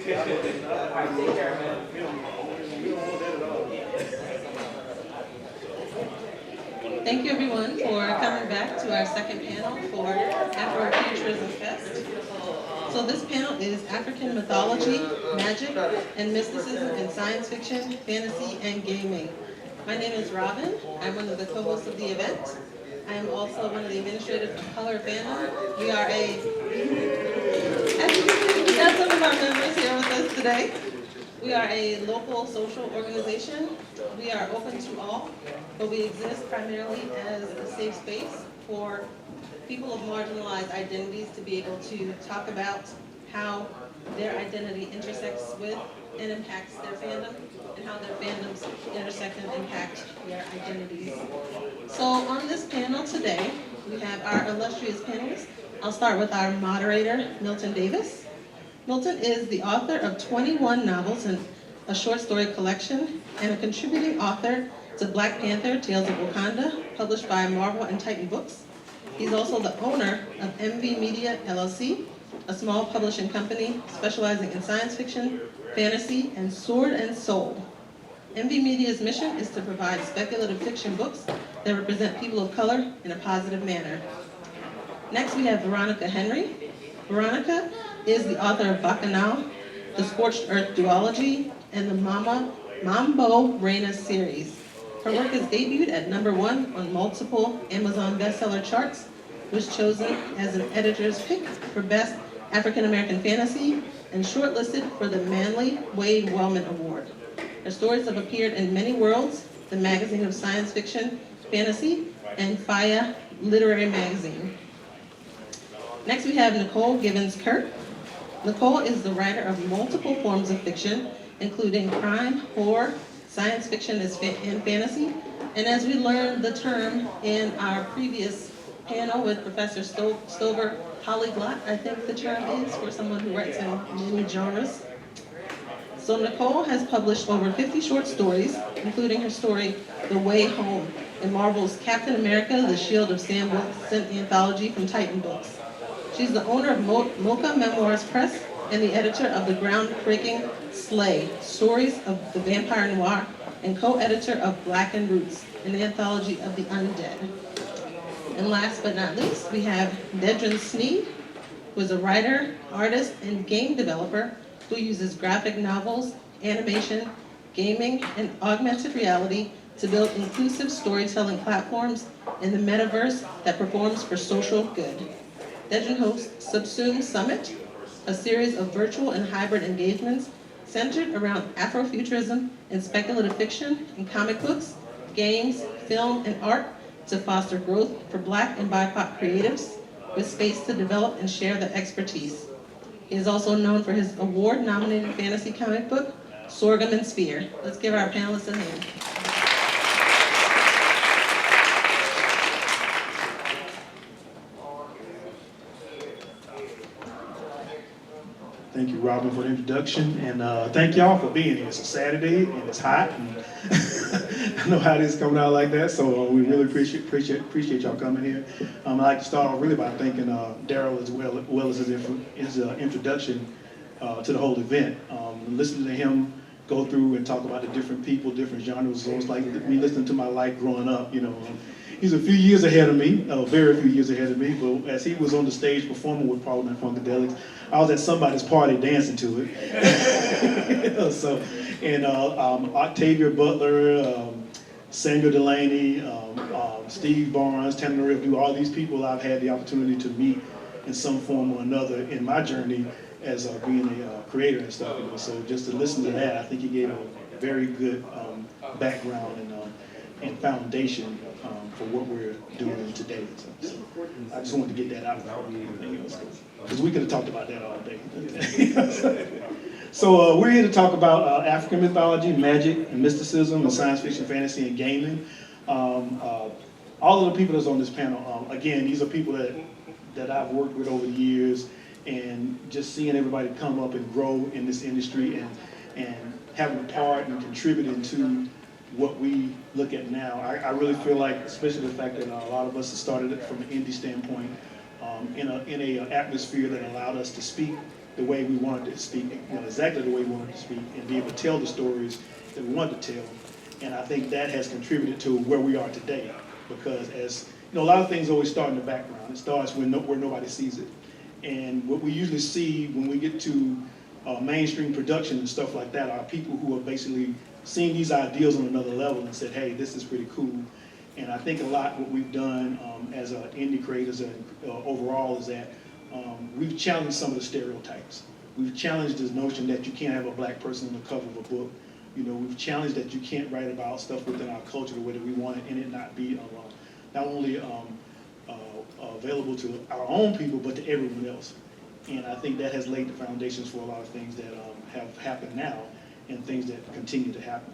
Thank you everyone for coming back to our second panel for AfroFuturism Fest. So this panel is African mythology, magic, and mysticism in science fiction, fantasy, and gaming. My name is Robin. I'm one of the co-hosts of the event. I am also one of the administrators of Color Fandom. We are as you can see, we have some of our members here with us today. We are a local social organization. We are open to all, but we exist primarily as a safe space for people of marginalized identities to be able to talk about how their identity intersects with and impacts their fandom, and how their fandoms intersect and impact their identities. So on this panel today, we have our illustrious panelists. I'll start with our moderator, Milton Davis. Milton is the author of 21 novels and a short story collection, and a contributing author to Black Panther, Tales of Wakanda, published by Marvel and Titan Books. He's also the owner of MV Media LLC, a small publishing company specializing in science fiction, fantasy, and sword and soul. MV Media's mission is to provide speculative fiction books that represent people of color in a positive manner. Next, we have Veronica Henry. Veronica is the author of Bacchanal, the Scorched Earth Duology, and the Mambo Reina series. Her work is debuted at #1 on multiple Amazon bestseller charts, was chosen as an editor's pick for Best African American Fantasy, and shortlisted for the Manly Wade Wellman Award. Her stories have appeared in Many Worlds, the magazine of science fiction, fantasy, and Faya Literary Magazine. Next we have Nicole Givens-Kurt. Nicole is the writer of multiple forms of fiction, including crime, horror, science fiction, and fantasy. And as we learned the term in our previous panel with Professor Stover, polyglot, I think the term is, for someone who writes in many genres. So Nicole has published over 50 short stories, including her story, The Way Home, in Marvel's Captain America, The Shield of Sam Wilson anthology from Titan Books. She's the owner of Mocha Memoirs Press and the editor of the groundbreaking Slay, Stories of the Vampire Noir, and co-editor of Blackened Roots, an anthology of the undead. And last but not least, we have Dedren Snead, who is a writer, artist, and game developer who uses graphic novels, animation, gaming, and augmented reality to build inclusive storytelling platforms in the metaverse that performs for social good. Dedren hosts Subsume Summit, a series of virtual and hybrid engagements centered around Afrofuturism and speculative fiction and comic books, games, film, and art to foster growth for Black and BIPOC creatives with space to develop and share their expertise. He is also known for his award-nominated fantasy comic book, Sorghum and Spear. Let's give our panelists a hand. Thank you, Robin, for the introduction, and thank y'all for being here. It's a Saturday, and it's hot, and I know how it is coming out like that, so we really appreciate y'all coming here. I'd like to start off really by thanking Daryl as well as his introduction to the whole event. Listening to him go through and talk about the different people, different genres, so it's like me listening to my life growing up, you know. He's a few years ahead of me, very few years ahead of me, but as he was on the stage performing with Parliament Funkadelics, I was at somebody's party dancing to it. So, and Octavia Butler, Samuel Delaney, Steve Barnes, Tamara Review, all these people I've had the opportunity to meet in some form or another in my journey as being a creator and stuff. You know. So just to listen to that, I think he gave a very good background and foundation for what we're doing today. So I just wanted to get that out of the because we could have talked about that all day. So we're here to talk about African mythology, magic, and mysticism, and science fiction, fantasy, and gaming. All of the people that's on this panel, again, these are people that I've worked with over the years, and just seeing everybody come up and grow in this industry and having a part and contributing to what we look at now. I really feel like, especially the fact that a lot of us have started it from an indie standpoint, in a atmosphere that allowed us to speak the way we wanted to speak, exactly the way we wanted to speak, and be able to tell the stories that we wanted to tell. And I think that has contributed to where we are today, because as a lot of things always start in the background. It starts where nobody sees it. And what we usually see when we get to mainstream production and stuff like that are people who are basically seeing these ideals on another level and said, hey, this is pretty cool. And I think a lot what we've done as indie creators and overall is that we've challenged some of the stereotypes. We've challenged this notion that you can't have a black person on the cover of a book. We've challenged that you can't write about stuff within our culture the way that we want it, and it not be not only available to our own people, but to everyone else. And I think that has laid the foundations for a lot of things that have happened now and things that continue to happen.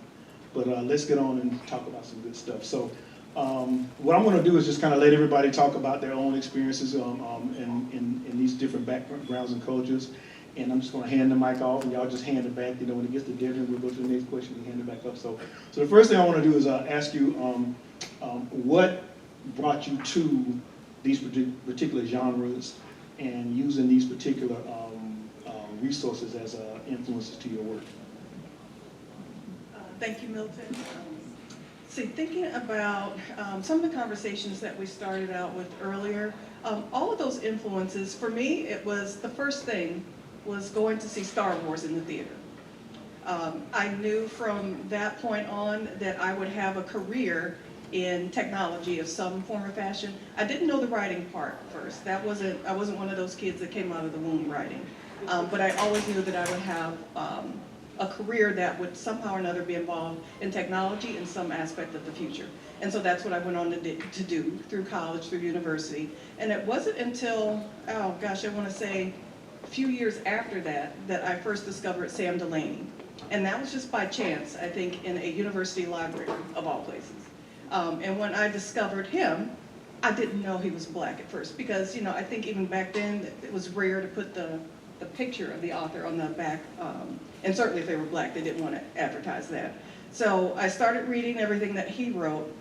But let's get on and talk about some good stuff. So what I'm going to do is just kind of let everybody talk about their own experiences in these different backgrounds and cultures. And I'm just going to hand the mic off, and y'all just hand it back. When it gets to Dedren, we'll go to the next question and hand it back up. So the first thing I want to do is ask you what brought you to these particular genres and using these particular resources as influences to your work. Thank you, Milton. See, thinking about some of the conversations that we started out with earlier, all of those influences, for me, it was the first thing was going to see Star Wars in the theater. I knew from that point on that I would have a career in technology of some form or fashion. I didn't know the writing part first. I wasn't one of those kids that came out of the womb writing. But I always knew that I would have a career that would somehow or another be involved in technology in some aspect of the future. And so that's what I went on to do through college, through university. And it wasn't until, oh gosh, I want to say a few years after that, that I first discovered Sam Delaney. And that was just by chance, I think, in a university library, of all places. And when I discovered him, I didn't know he was black at first, because I think even back then it was rare to put the picture of the author on the back, and certainly if they were black, they didn't want to advertise that. So I started reading everything that he wrote,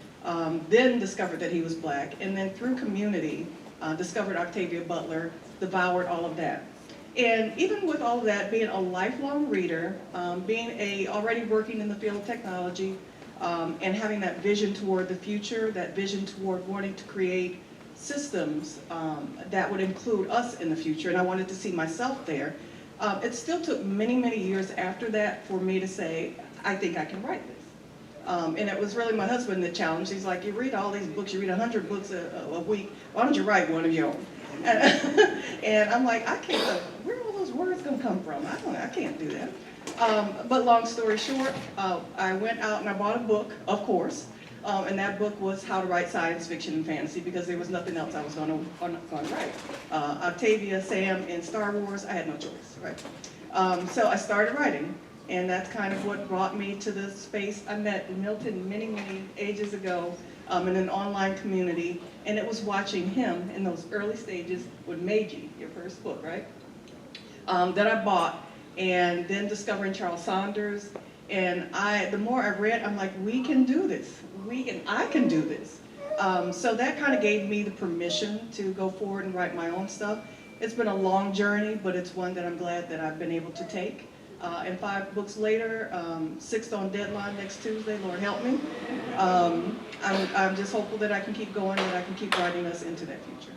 then discovered that he was black, and then through community, discovered Octavia Butler, devoured all of that. And even with all of that, being a lifelong reader, being already working in the field of technology, and having that vision toward the future, that vision toward wanting to create systems that would include us in the future, and I wanted to see myself there. It still took many, many years after that for me to say, I think I can write this. And it was really my husband that challenged. He's like, you read all these books, you read 100 books a week, why don't you write one of your own? And I'm like, I can't, where are all those words gonna come from? I can't do that. But long story short, I went out and I bought a book, of course, and that book was How to Write Science Fiction and Fantasy, because there was nothing else I was going to write. Octavia, Sam, and Star Wars, I had no choice, right? So I started writing, and that's kind of what brought me to the space. I met Milton many, many ages ago in an online community, and it was watching him in those early stages with Meiji, your first book, right? That I bought. And then discovering Charles Saunders, and the more I read, I'm like, we can do this. I can do this. So that kind of gave me the permission to go forward and write my own stuff. It's been a long journey, but it's one that I'm glad that I've been able to take. And 5 books later, 6th on deadline next Tuesday, Lord help me. I'm just hopeful that I can keep going, that I can keep writing us into that future.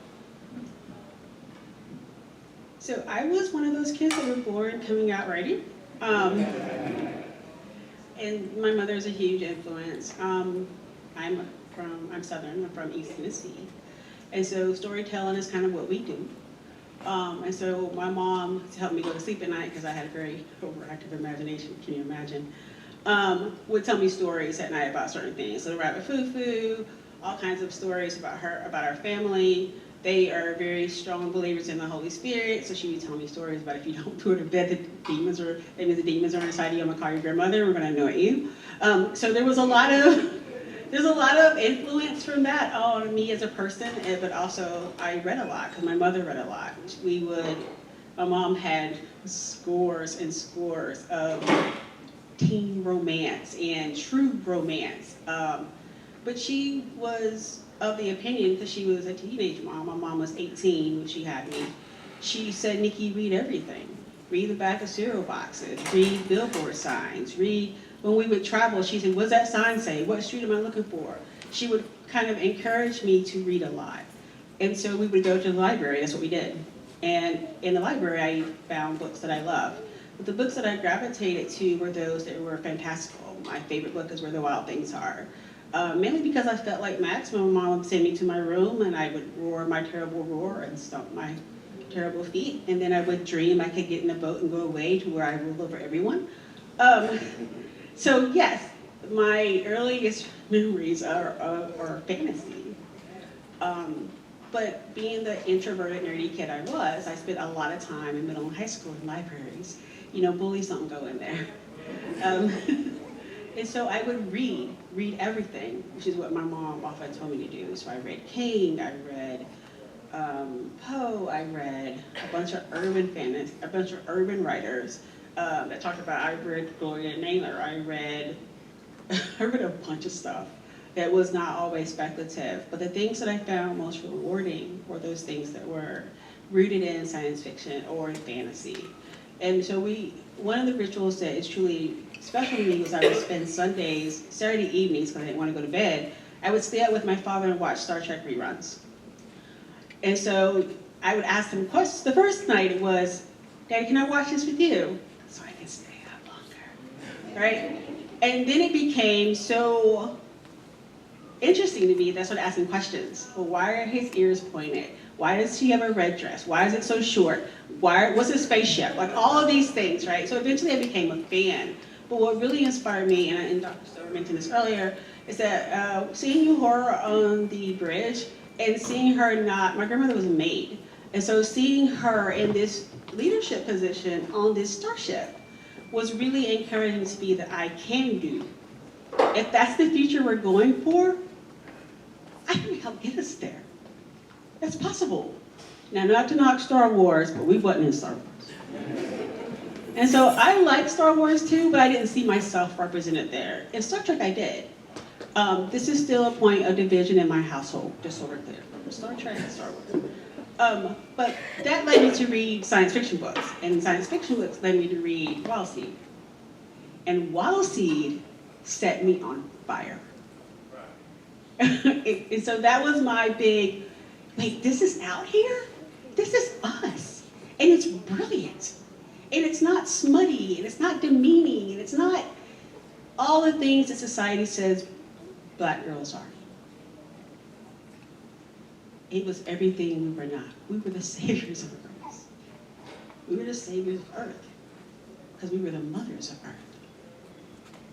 So I was one of those kids that were born coming out writing. And my mother is a huge influence. I'm Southern, I'm from East Tennessee. And so storytelling is kind of what we do. And so my mom, to help me go to sleep at night, because I had a very overactive imagination, can you imagine, would tell me stories at night about certain things. So Rabbit Foo-Foo, all kinds of stories about her, about our family. They are very strong believers in the Holy Spirit, so she would tell me stories about if you don't put to bed, that means the demons are inside you. I'm gonna call your grandmother. We're gonna annoy you. So there's a lot of influence from that on me as a person, but also I read a lot because my mother read a lot. My mom had scores and scores of teen romance and true romance, but she was of the opinion, because she was a teenage mom. My mom was 18 when she had me. She said, Nikki, read everything. read the back of cereal boxes, read billboard signs, read, when we would travel, she said, what's that sign say? What street am I looking for? She would kind of encourage me to read a lot. And so we would go to the library, that's what we did. And in the library, I found books that I loved. But the books that I gravitated to were those that were fantastical. My favorite book is Where the Wild Things Are. Mainly because I felt like Max, my mom would send me to my room and I would roar my terrible roar and stomp my terrible feet. And then I would dream I could get in a boat and go away to where I rule over everyone. So yes, my earliest memories are fantasy. But being the introverted, nerdy kid I was, I spent a lot of time in middle and high school in libraries. You know, bullies don't go in there. And so I would read everything, which is what my mom often told me to do. So I read King, I read Poe, I read a bunch of urban fantasy, a bunch of urban writers that talked about, I read Gloria Naylor, I read a bunch of stuff that was not always speculative. But the things that I found most rewarding were those things that were rooted in science fiction or in fantasy. And so one of the rituals that is truly special to me was I would spend Sundays, Saturday evenings, because I didn't want to go to bed, I would stay up with my father and watch Star Trek reruns. And so I would ask him questions. The first night it was, Daddy, can I watch this with you? So I can stay up longer, right? And then it became so interesting to me that I started asking questions. Well, why are his ears pointed? Why does he have a red dress? Why is it so short? What's his spaceship? Like all of these things, right? So eventually I became a fan. But what really inspired me, and Dr. Stover mentioned this earlier, is that seeing Uhura on the bridge and seeing her my grandmother was a maid. And so seeing her in this leadership position on this starship was really encouraging to me that I can do. If that's the future we're going for, I can help get us there. That's possible. Now, not to knock Star Wars, but we wasn't in Star Wars. And so I like Star Wars too, but I didn't see myself represented there. In Star Trek, I did. This is still a point of division in my household, just so we're clear. Star Trek and Star Wars. But that led me to read science fiction books, and science fiction books led me to read Wild Seed. And Wild Seed set me on fire. And so that was my big, wait, this is out here? This is us. And it's brilliant. And it's not smutty, and it's not demeaning, and it's not all the things that society says Black girls are. It was everything we were not. We were the saviors of Earth. We were the saviors of Earth because we were the mothers of Earth.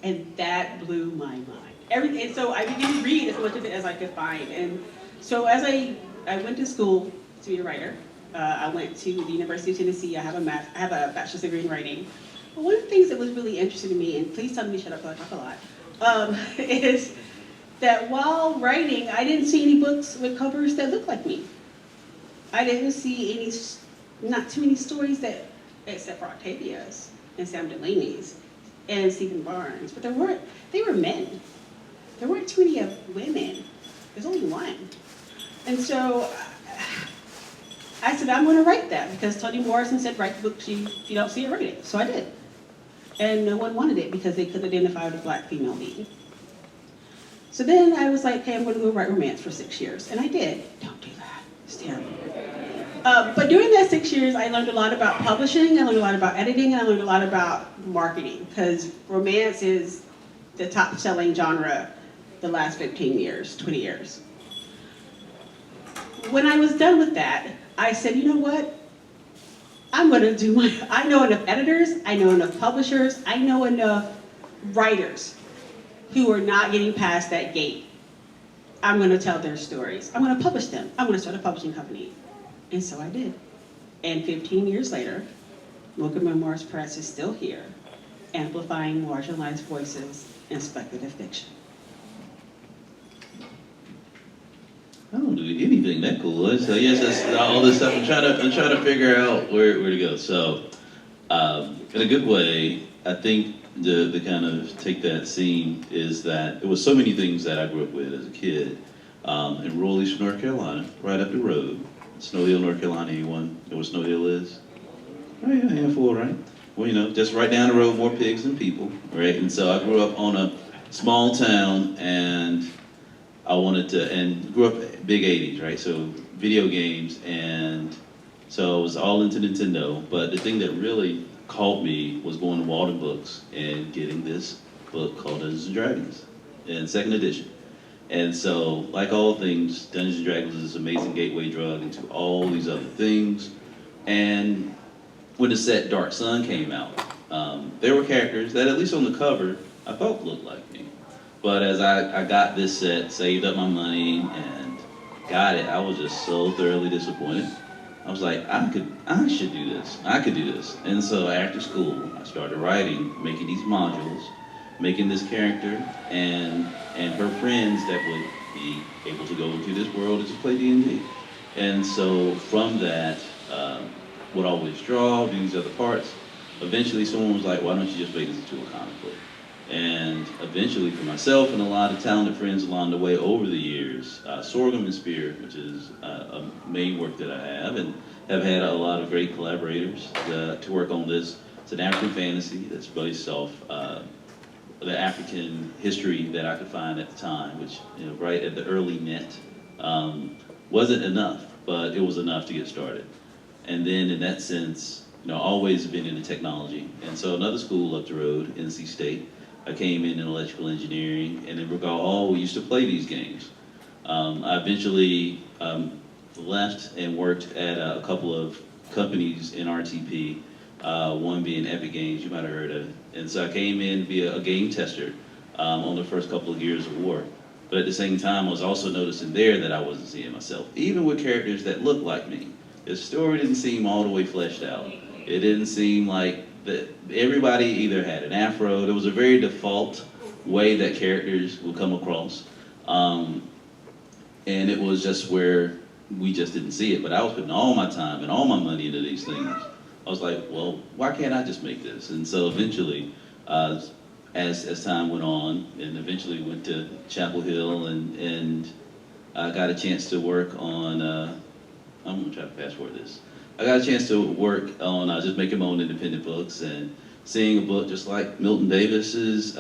And that blew my mind. And so I began to read as much of it as I could find. And so as I went to school to be a writer, I went to the University of Tennessee. I have a bachelor's degree in writing. But one of the things that was really interesting to me, and please tell me to shut up because I talk a lot, is that while writing, I didn't see any books with covers that looked like me. I didn't see not too many stories that, except for Octavia's and Sam Delaney's and Stephen Barnes, but they were men. There weren't too many of women. There's only one. And so I said, I'm going to write that because Toni Morrison said, write the book, if you don't see it, write it. So I did. And no one wanted it because they couldn't identify with a Black female lead. So then I was like, hey, I'm going to go write romance for 6 years. And I did. Don't do that. It's terrible. But during that 6 years, I learned a lot about publishing, I learned a lot about editing, and I learned a lot about marketing, because romance is the top-selling genre the last 15 years, 20 years. When I was done with that, I said, you know what? I'm going to do I know enough editors, I know enough publishers, I know enough writers who are not getting past that gate. I'm going to tell their stories. I'm going to publish them. I'm going to start a publishing company. And so I did. And 15 years later, Mocha Memoirs Press is still here, amplifying marginalized voices in speculative fiction. I don't do anything that cool. So yes, that's all this stuff. I'm trying to figure out where to go. So, in a good way, I think the kind of take that scene is that it was so many things that I grew up with as a kid in rural Eastern North Carolina, right up the road. Snow Hill, North Carolina. Anyone know where Snow Hill is? Oh yeah, a handful, right? Well, you know, just right down the road, more pigs than people, right? And so I grew up on a small town, and I wanted to, and grew up big 80s, right? So video games, and so I was all into Nintendo. But the thing that really caught me was going to Walden Books and getting this book called Dungeons and Dragons, in second edition. And so, like all things, Dungeons and Dragons is this amazing gateway drug into all these other things. And when the set Dark Sun came out, there were characters that, at least on the cover, I felt looked like me. But as I got this set, saved up my money, and got it, I was just so thoroughly disappointed. I was like, I should do this. I could do this. And so after school, I started writing, making these modules, making this character, and her friends that would be able to go into this world and to play D&D. And so from that, would always draw, do these other parts. Eventually someone was like, why don't you just make this into a comic book? And eventually for myself and a lot of talented friends along the way over the years, Sorghum and Spear, which is a main work that I have, and have had a lot of great collaborators to work on this. It's an African fantasy that's based off the African history that I could find at the time, which, you know, right at the early net, wasn't enough, but it was enough to get started. And then in that sense, you know, always been into technology. And so another school up the road, NC State, I came in electrical engineering, and then recall, oh, we used to play these games. I eventually left and worked at a couple of companies in RTP, one being Epic Games, you might have heard of. And so I came in to be a game tester on the first couple of years of work. But at the same time, I was also noticing there that I wasn't seeing myself, even with characters that looked like me. The story didn't seem all the way fleshed out. It didn't seem like that everybody either had an afro. There was a very default way that characters would come across. And it was just where we just didn't see it. But I was putting all my time and all my money into these things. I was like, well, why can't I just make this? And so eventually, as time went on, and eventually went to Chapel Hill, and I got a chance to work on, I'm gonna try to fast forward this. I got a chance to work on just making my own independent books, and seeing a book just like Milton Davis's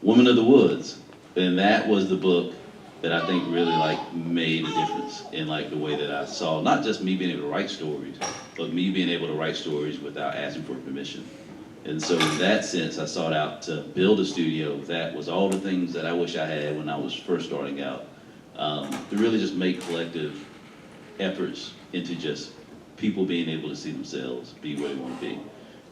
Woman of the Woods. And that was the book that I think really like made a difference in like the way that I saw, not just me being able to write stories, but me being able to write stories without asking for permission. And so in that sense, I sought out to build a studio that was all the things that I wish I had when I was first starting out, to really just make collective efforts into just people being able to see themselves, be where they want to be.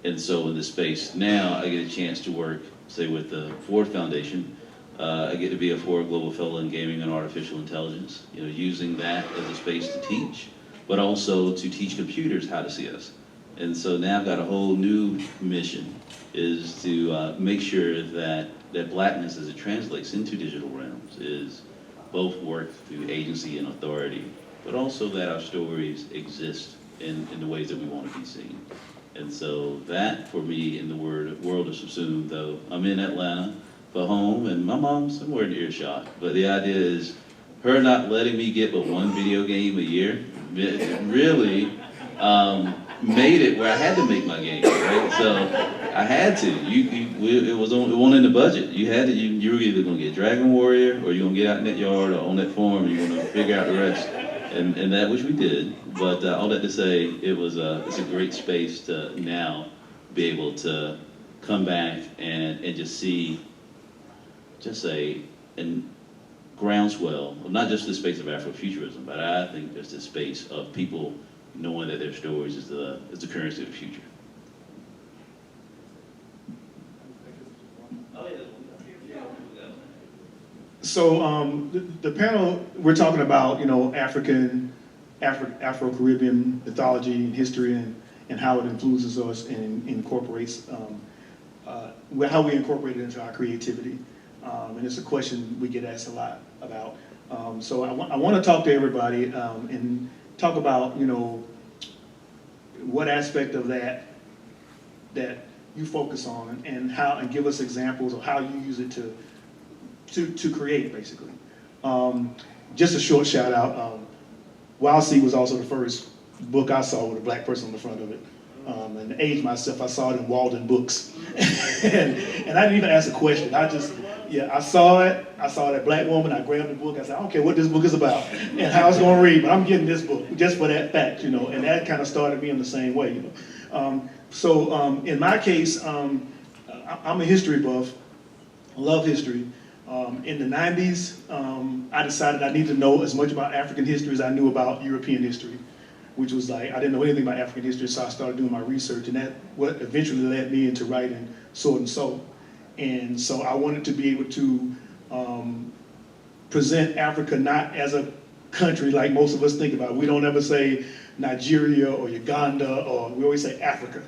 And so in this space now, I get a chance to work, say, with the Ford Foundation. I get to be a Ford Global Fellow in Gaming and Artificial Intelligence, you know, using that as a space to teach, but also to teach computers how to see us. And so now I've got a whole new mission, is to make sure that blackness as it translates into digital realms is both work through agency and authority, but also that our stories exist in the ways that we want to be seen. And so that, for me, in the world of Subsumed, though, I'm in Atlanta for home, and my mom's somewhere in earshot. But the idea is, her not letting me get but one video game a year, it really made it where I had to make my game, right? So I had to. It wasn't in the budget. You had to. You were either going to get Dragon Warrior, or you're going to get out in that yard or on that farm, and you're going to figure out the rest. And that which we did. But all that to say, it's a great space to now be able to come back and just see, just a groundswell of not just the space of Afrofuturism, but I think just the space of people knowing that their stories is the currency of the future. So the panel, we're talking about, you know, Afro-Caribbean mythology and history, and how it influences us and incorporates, how we incorporate it into our creativity. And it's a question we get asked a lot about. So I want to talk to everybody and talk about, you know, what aspect of that you focus on, and give us examples of how you use it to create, basically. Just a short shout out. Wild Seed was also the first book I saw with a black person on the front of it. And to age myself, I saw it in Walden books. and I didn't even ask a question. I saw it. I saw that black woman. I grabbed the book. I said, I don't care what this book is about and how it's going to read, but I'm getting this book just for that fact, you know. And that kind of started me in the same way, you know. In my case, I'm a history buff. I love history. In the 90s, I decided I needed to know as much about African history as I knew about European history, which was like, I didn't know anything about African history, so I started doing my research, and that what eventually led me into writing Sword and Soul. And so I wanted to be able to present Africa not as a country like most of us think about. We don't ever say Nigeria or Uganda, or we always say Africa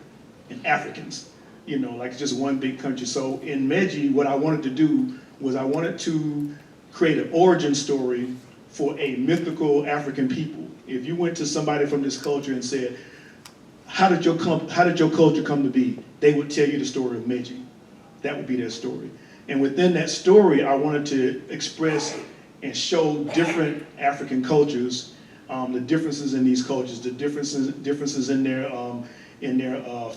and Africans, you know, like it's just one big country. So in Meji, what I wanted to do was I wanted to create an origin story for a mythical African people. If you went to somebody from this culture and said, how did your culture come to be? They would tell you the story of Meji. That would be their story. And within that story, I wanted to express and show different African cultures, the differences in these cultures, the differences in their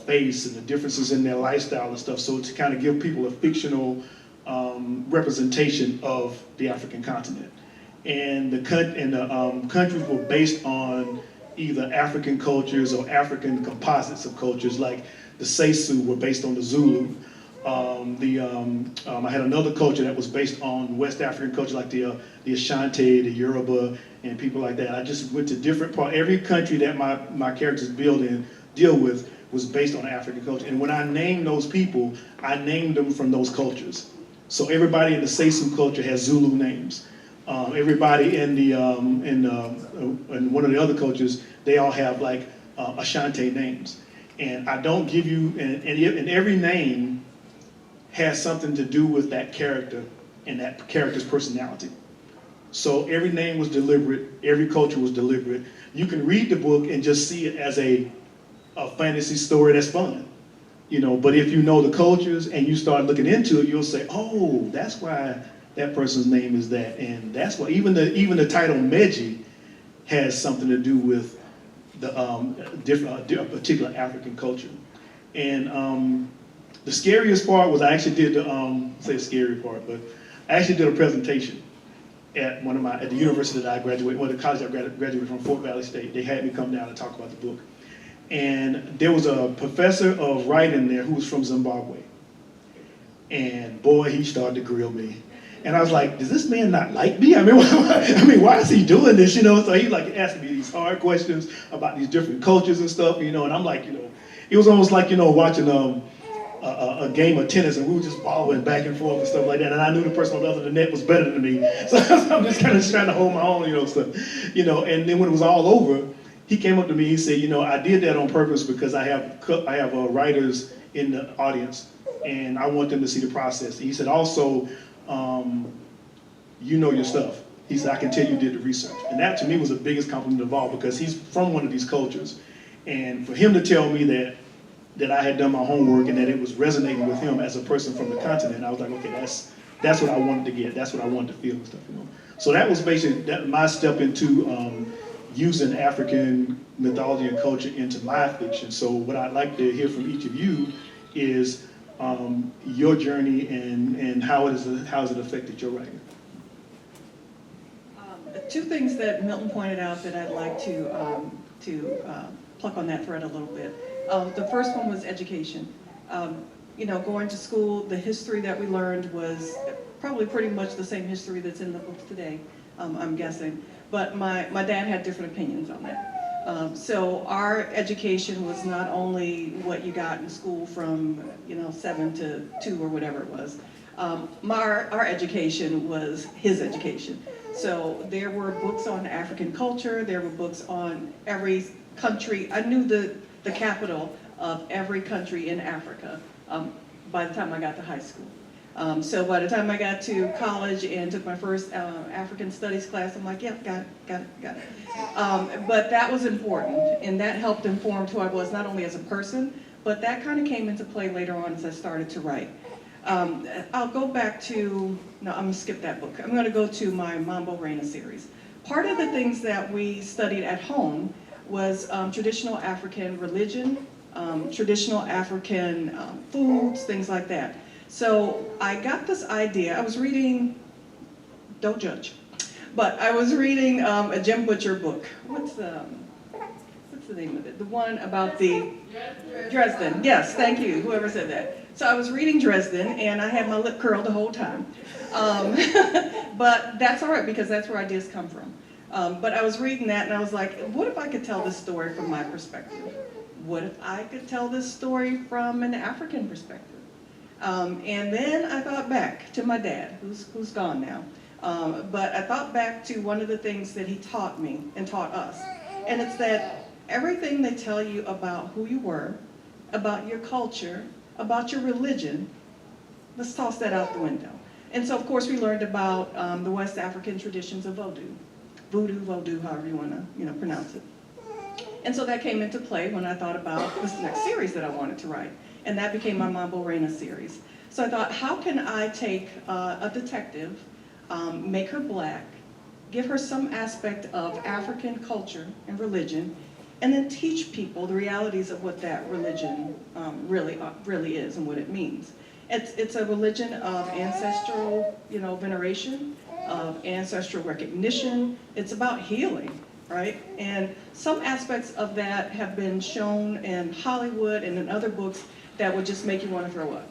face, and the differences in their lifestyle and stuff. So to kind of give people a fictional representation of the African continent. And the countries were based on either African cultures or African composites of cultures, like the Sesu were based on the Zulu. I had another culture that was based on West African culture, like the Ashanti, the Yoruba, and people like that. I just went to different parts. Every country that my characters deal with was based on African culture. And when I named those people, I named them from those cultures. So everybody in the Sesu culture has Zulu names. Everybody in one of the other cultures, they all have like Ashanti names. And I don't give you, and every name has something to do with that character and that character's personality. So every name was deliberate, every culture was deliberate. You can read the book and just see it as a fantasy story that's fun, you know. But if you know the cultures and you start looking into it, you'll say, oh, that's why that person's name is that, and that's why even the title Meji has something to do with a particular African culture. And the scariest part was I actually did say the scary part, but I actually did a presentation at the university that I graduated, the college I graduated from, Fort Valley State. They had me come down and talk about the book. And there was a professor of writing there who was from Zimbabwe. And boy, he started to grill me. And I was like, does this man not like me? I mean, why is he doing this? You know, so he like asking me these hard questions about these different cultures and stuff, you know, and I'm like, you know, it was almost like, you know, watching a game of tennis, and we were just balling back and forth and stuff like that. And I knew the person on the other end of the net was better than me. So I'm just kind of trying to hold my own, you know, stuff. You know, and then when it was all over, he came up to me, he said, you know, I did that on purpose because I have writers in the audience, and I want them to see the process. He said, also, you know your stuff. He said, I can tell you did the research. And that to me was the biggest compliment of all, because he's from one of these cultures. And for him to tell me that I had done my homework and that it was resonating with him as a person from the continent, I was like, okay, that's what I wanted to get. That's what I wanted to feel and stuff, you know. So that was basically my step into using African mythology and culture into my fiction. So what I'd like to hear from each of you is your journey and how has it affected your writing? Two things that Milton pointed out that I'd like to pluck on that thread a little bit. The first one was education. You know, going to school, the history that we learned was probably pretty much the same history that's in the books today, I'm guessing. But my dad had different opinions on that. So our education was not only what you got in school from, you know, 7 to 2 or whatever it was. Our education was his education. So there were books on African culture, there were books on every country. I knew the capital of every country in Africa by the time I got to high school. So by the time I got to college and took my first African studies class, I'm like, yep, got it. But that was important, and that helped inform who I was, not only as a person, but that kind of came into play later on as I started to write. I'll go back to, no, I'm gonna skip that book. I'm gonna go to my Mambo Reina series. Part of the things that we studied at home was traditional African religion, traditional African foods, things like that. So I got this idea. I was reading, don't judge, but I was reading a Jim Butcher book. What's the name of it? The one about the Dresden. Yes, thank you, whoever said that. So I was reading Dresden, and I had my lip curled the whole time. But that's all right, because that's where ideas come from. But I was reading that, and I was like, what if I could tell this story from my perspective? What if I could tell this story from an African perspective? And then I thought back to my dad, who's gone now. But I thought back to one of the things that he taught me and taught us. And it's that everything they tell you about who you were, about your culture, about your religion, let's toss that out the window. And so, of course, we learned about the West African traditions of voodoo, however you want to pronounce it. And so that came into play when I thought about this next series that I wanted to write. And that became my Mambo Reina series. So I thought, how can I take a detective, make her black, give her some aspect of African culture and religion, and then teach people the realities of what that religion really is and what it means. It's a religion of ancestral, veneration, of ancestral recognition. It's about healing, right? And some aspects of that have been shown in Hollywood and in other books that would just make you want to throw up.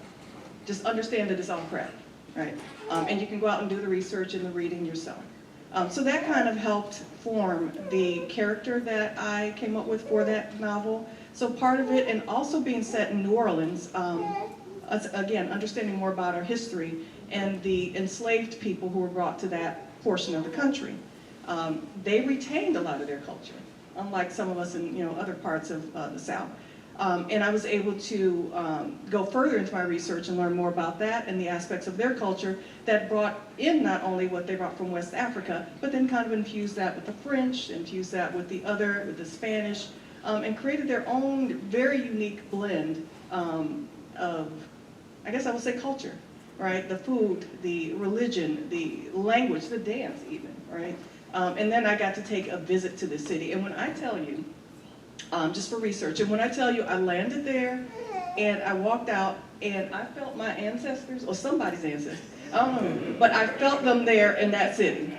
Just understand that it's all crap, right? And you can go out and do the research and the reading yourself. So that kind of helped form the character that I came up with for that novel. So part of it, and also being set in New Orleans, again, understanding more about our history and the enslaved people who were brought to that portion of the country. They retained a lot of their culture, unlike some of us in other parts of the South. And I was able to go further into my research and learn more about that and the aspects of their culture that brought in not only what they brought from West Africa, but then kind of infused that with the French, infused that with the Spanish, and created their own very unique blend of, I guess I would say, culture, right? The food, the religion, the language, the dance even, right? And then I got to take a visit to the city. And when I tell you, just for research, and when I tell you I landed there and I walked out and I felt my ancestors, or somebody's ancestors, I don't know, but I felt them there in that city.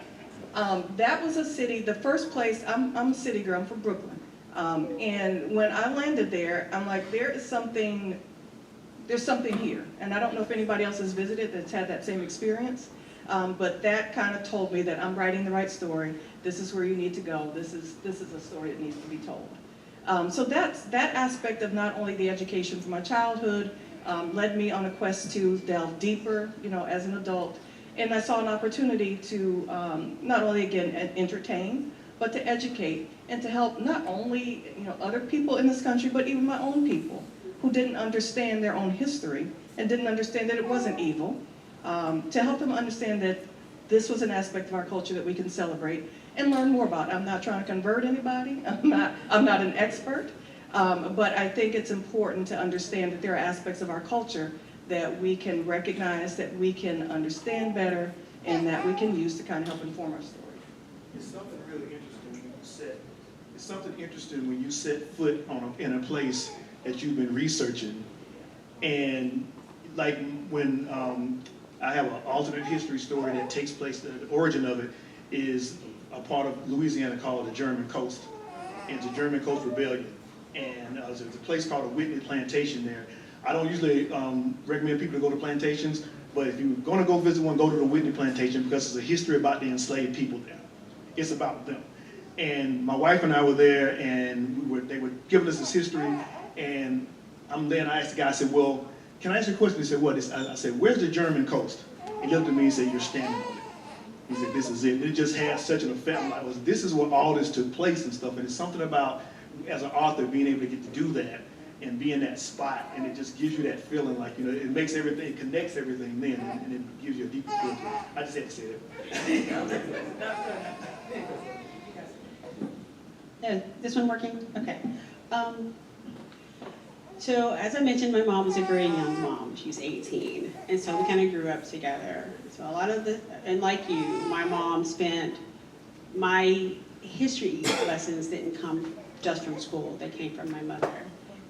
That was a city, the first place, I'm a city girl, I'm from Brooklyn. And when I landed there, I'm like, there's something here. And I don't know if anybody else has visited that's had that same experience, but that kind of told me that I'm writing the right story. This is where you need to go. This is a story that needs to be told. So that aspect of not only the education from my childhood led me on a quest to delve deeper, as an adult. And I saw an opportunity to not only, again, entertain, but to educate and to help not only, other people in this country, but even my own people who didn't understand their own history and didn't understand that it wasn't evil, to help them understand that this was an aspect of our culture that we can celebrate and learn more about. I'm not trying to convert anybody. I'm not an expert, but I think it's important to understand that there are aspects of our culture that we can recognize, that we can understand better, and that we can use to kind of help inform our story. It's something really interesting when you set. It's something interesting when you set foot in a place that you've been researching, and like when I have an alternate history story that takes place. The origin of it is a part of Louisiana called the German Coast, and it's a German Coast Rebellion. And there's a place called a Whitney Plantation there. I don't usually recommend people to go to plantations, but if you're going to go visit one, go to the Whitney Plantation because it's a history about the enslaved people there. It's about them. And my wife and I were there, and they were giving us this history, and I'm there, and I asked the guy, I said, well, can I ask you a question? He said, what? I said, where's the German coast? He looked at me and said, you're standing on it. He said, this is it. And it just had such an effect. I'm like, this is where all this took place and stuff. And it's something about, as an author, being able to get to do that and be in that spot. And it just gives you that feeling like, it makes everything, it connects everything then, and it gives you a deeper feel to it. I just had to say that. Yeah, this one working? Okay. So as I mentioned, my mom was a very young mom. She was 18. And so we kind of grew up together. So a lot of and like you, my mom spent, my history lessons didn't come just from school. They came from my mother.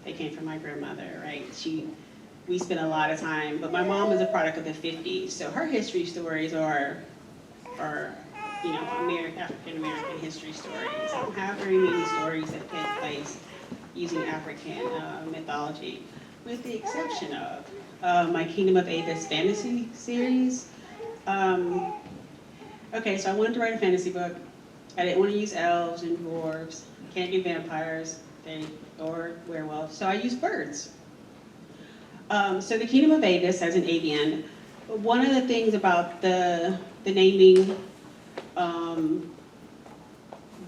They came from my grandmother, right? We spent a lot of time, but my mom is a product of the 50s, so her history stories are African American history stories. I don't have very many stories that take place using African mythology, with the exception of my Kingdom of Avis fantasy series. Okay, so I wanted to write a fantasy book. I didn't want to use elves and dwarves. Can't do vampires or werewolves, so I used birds. So the Kingdom of Avis has an avian. One of the things about the naming,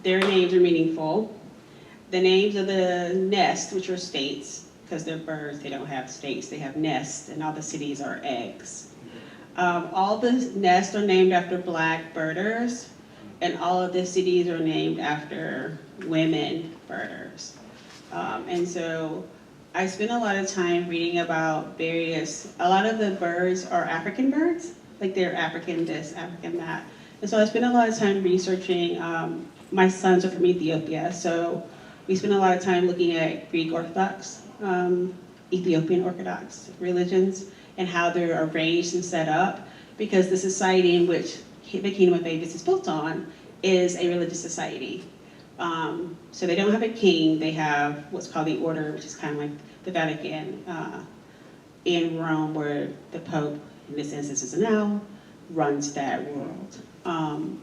their names are meaningful. The names of the nests, which are states, because they're birds, they don't have states, they have nests, and all the cities are eggs. All the nests are named after Black birders, and all of the cities are named after women birders. And so I spent a lot of time reading about a lot of the birds are African birds, like they're African this, African that. And so I spent a lot of time researching, my sons are from Ethiopia, so we spent a lot of time looking at Greek Orthodox, Ethiopian Orthodox religions, and how they're arranged and set up, because the society in which the Kingdom of Avis is built on is a religious society. So they don't have a king, they have what's called the order, which is kind of like the Vatican in Rome, where the Pope, in this instance is an owl, runs that world.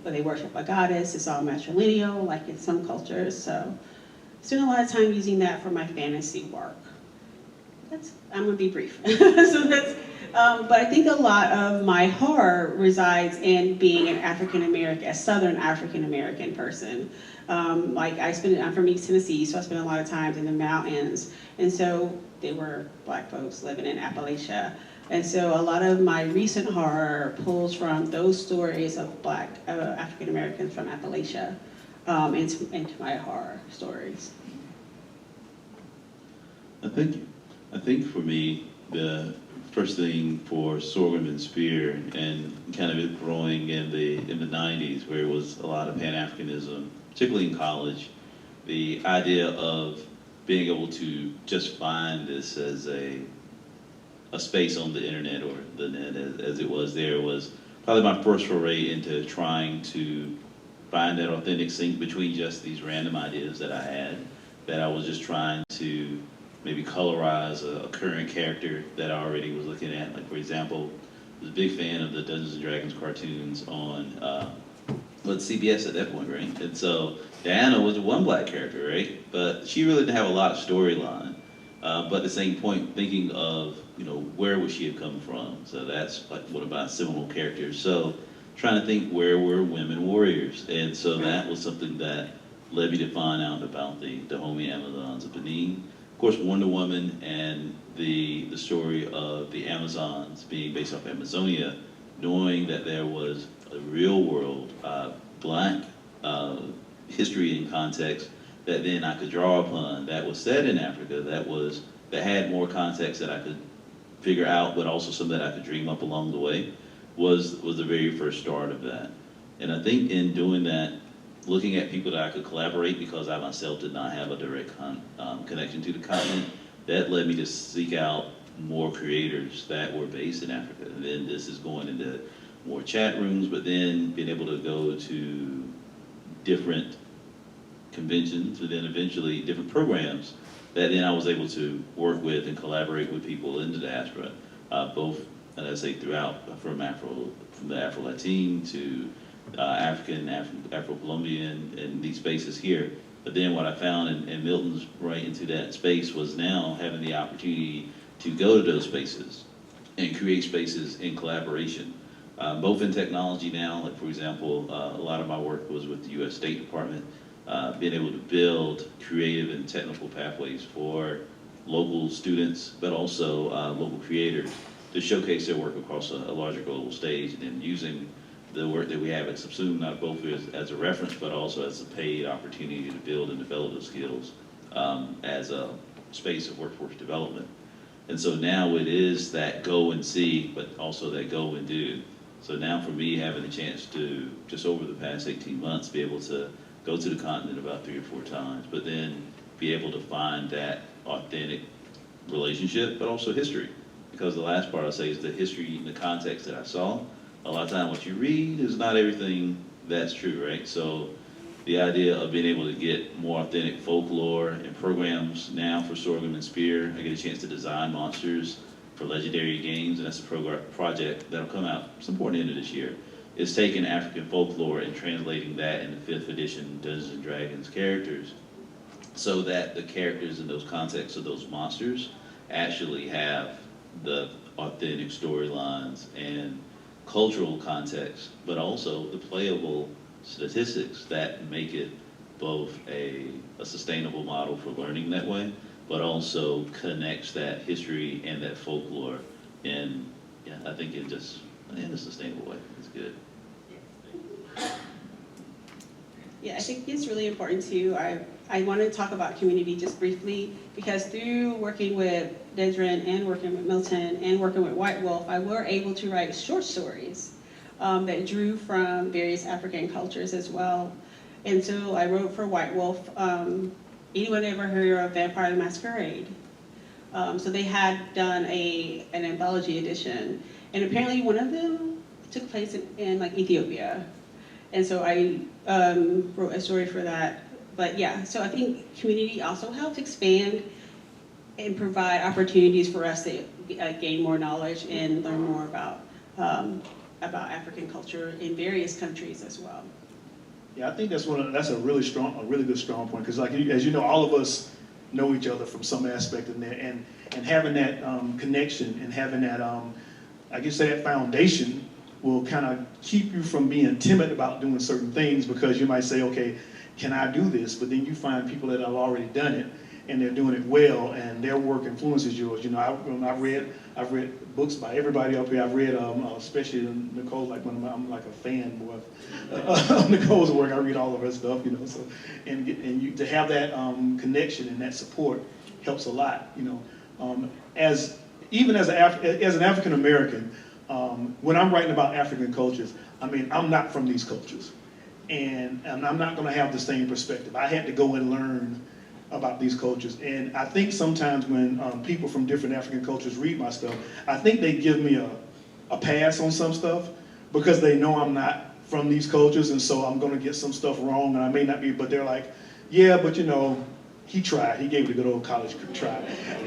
But they worship a goddess, it's all matrilineal, like in some cultures, so I spent a lot of time using that for my fantasy work. I'm gonna be brief. But I think a lot of my horror resides in being an African American, a Southern African American person. I'm from East Tennessee, so I spent a lot of time in the mountains, and so there were Black folks living in Appalachia. And so a lot of my recent horror pulls from those stories of Black African Americans from Appalachia into my horror stories. I think for me, the first thing for Sorghum and Spear, and kind of it growing in the 90s, where it was a lot of Pan-Africanism, particularly in college, the idea of being able to just find this as a space on the internet, or the net as it was there, was probably my first foray into trying to find that authentic sync between just these random ideas that I had, that I was just trying to maybe colorize a current character that I already was looking at. Like, for example, I was a big fan of the Dungeons and Dragons cartoons on CBS at that point, right? And so Diana was one Black character, right? But she really didn't have a lot of storyline. But at the same point, thinking of, where would she have come from? So that's like one of my seminal characters. So trying to think, where were women warriors? And so that was something that led me to find out about the Dahomey Amazons of Benin. Of course, Wonder Woman and the story of the Amazons being based off Amazonia, knowing that there was a real world Black history and context that then I could draw upon, that was set in Africa, that had more context that I could figure out, but also some that I could dream up along the way, was the very first start of that. And I think in doing that, looking at people that I could collaborate, because I myself did not have a direct connection to the continent, that led me to seek out more creators that were based in Africa. And then this is going into more chat rooms, but then being able to go to different conventions, and then eventually different programs that then I was able to work with and collaborate with people in the diaspora, both, as I say, throughout, from the Afro-Latin to African, Afro-Colombian, and these spaces here. But then what I found, and Milton's right into that space, was now having the opportunity to go to those spaces and create spaces in collaboration, both in technology now. Like, for example, a lot of my work was with the U.S. State Department, being able to build creative and technical pathways for local students, but also local creators, to showcase their work across a larger global stage, and then using the work that we have at Subsume, not both as a reference, but also as a paid opportunity to build and develop those skills as a space of workforce development. And so now it is that go and see, but also that go and do. So now for me, having the chance to, just over the past 18 months, be able to go to the continent about 3 or 4 times, but then be able to find that authentic relationship, but also history. Because the last part I'll say is the history and the context that I saw. A lot of time what you read is not everything that's true, right? So the idea of being able to get more authentic folklore and programs now for Sorghum and Spear. I get a chance to design monsters for Legendary Games, and that's a project that'll come out some point in the end of this year. It's taking African folklore and translating that into 5th edition Dungeons and Dragons characters so that the characters in those contexts of those monsters actually have the authentic storylines and cultural context, but also the playable statistics that make it both a sustainable model for learning that way, but also connects that history and that folklore in, yeah, I think in a sustainable way. It's good. Yeah, I think it's really important too. I want to talk about community just briefly because through working with Dedren and working with Milton and working with White Wolf, I were able to write short stories that drew from various African cultures as well. And so I wrote for White Wolf. Anyone ever heard of Vampire the Masquerade? So they had done an anthology edition, and apparently one of them took place in like Ethiopia. And so I wrote a story for that. But yeah, so I think community also helps expand and provide opportunities for us to gain more knowledge and learn more about African culture in various countries as well. Yeah, I think that's a really good strong point, because like as you know, all of us know each other from some aspect in there, and having that connection and having that I guess that foundation will kind of keep you from being timid about doing certain things, because you might say, okay, can I do this? But then you find people that have already done it and they're doing it well, and their work influences yours. You know, I've read books by everybody up here. I've read, especially Nicole, like I'm like a fanboy of Nicole's work. I read all of her stuff, you know. So, and you to have that connection and that support helps a lot, you know. As an African American, when I'm writing about African cultures, I mean, I'm not from these cultures, and I'm not going to have the same perspective. I had to go and learn about these cultures, and I think sometimes when people from different African cultures read my stuff, I think they give me a pass on some stuff because they know I'm not from these cultures, and so I'm going to get some stuff wrong, and I may not be, but they're like, yeah, but you know, he tried. He gave it a good old college try.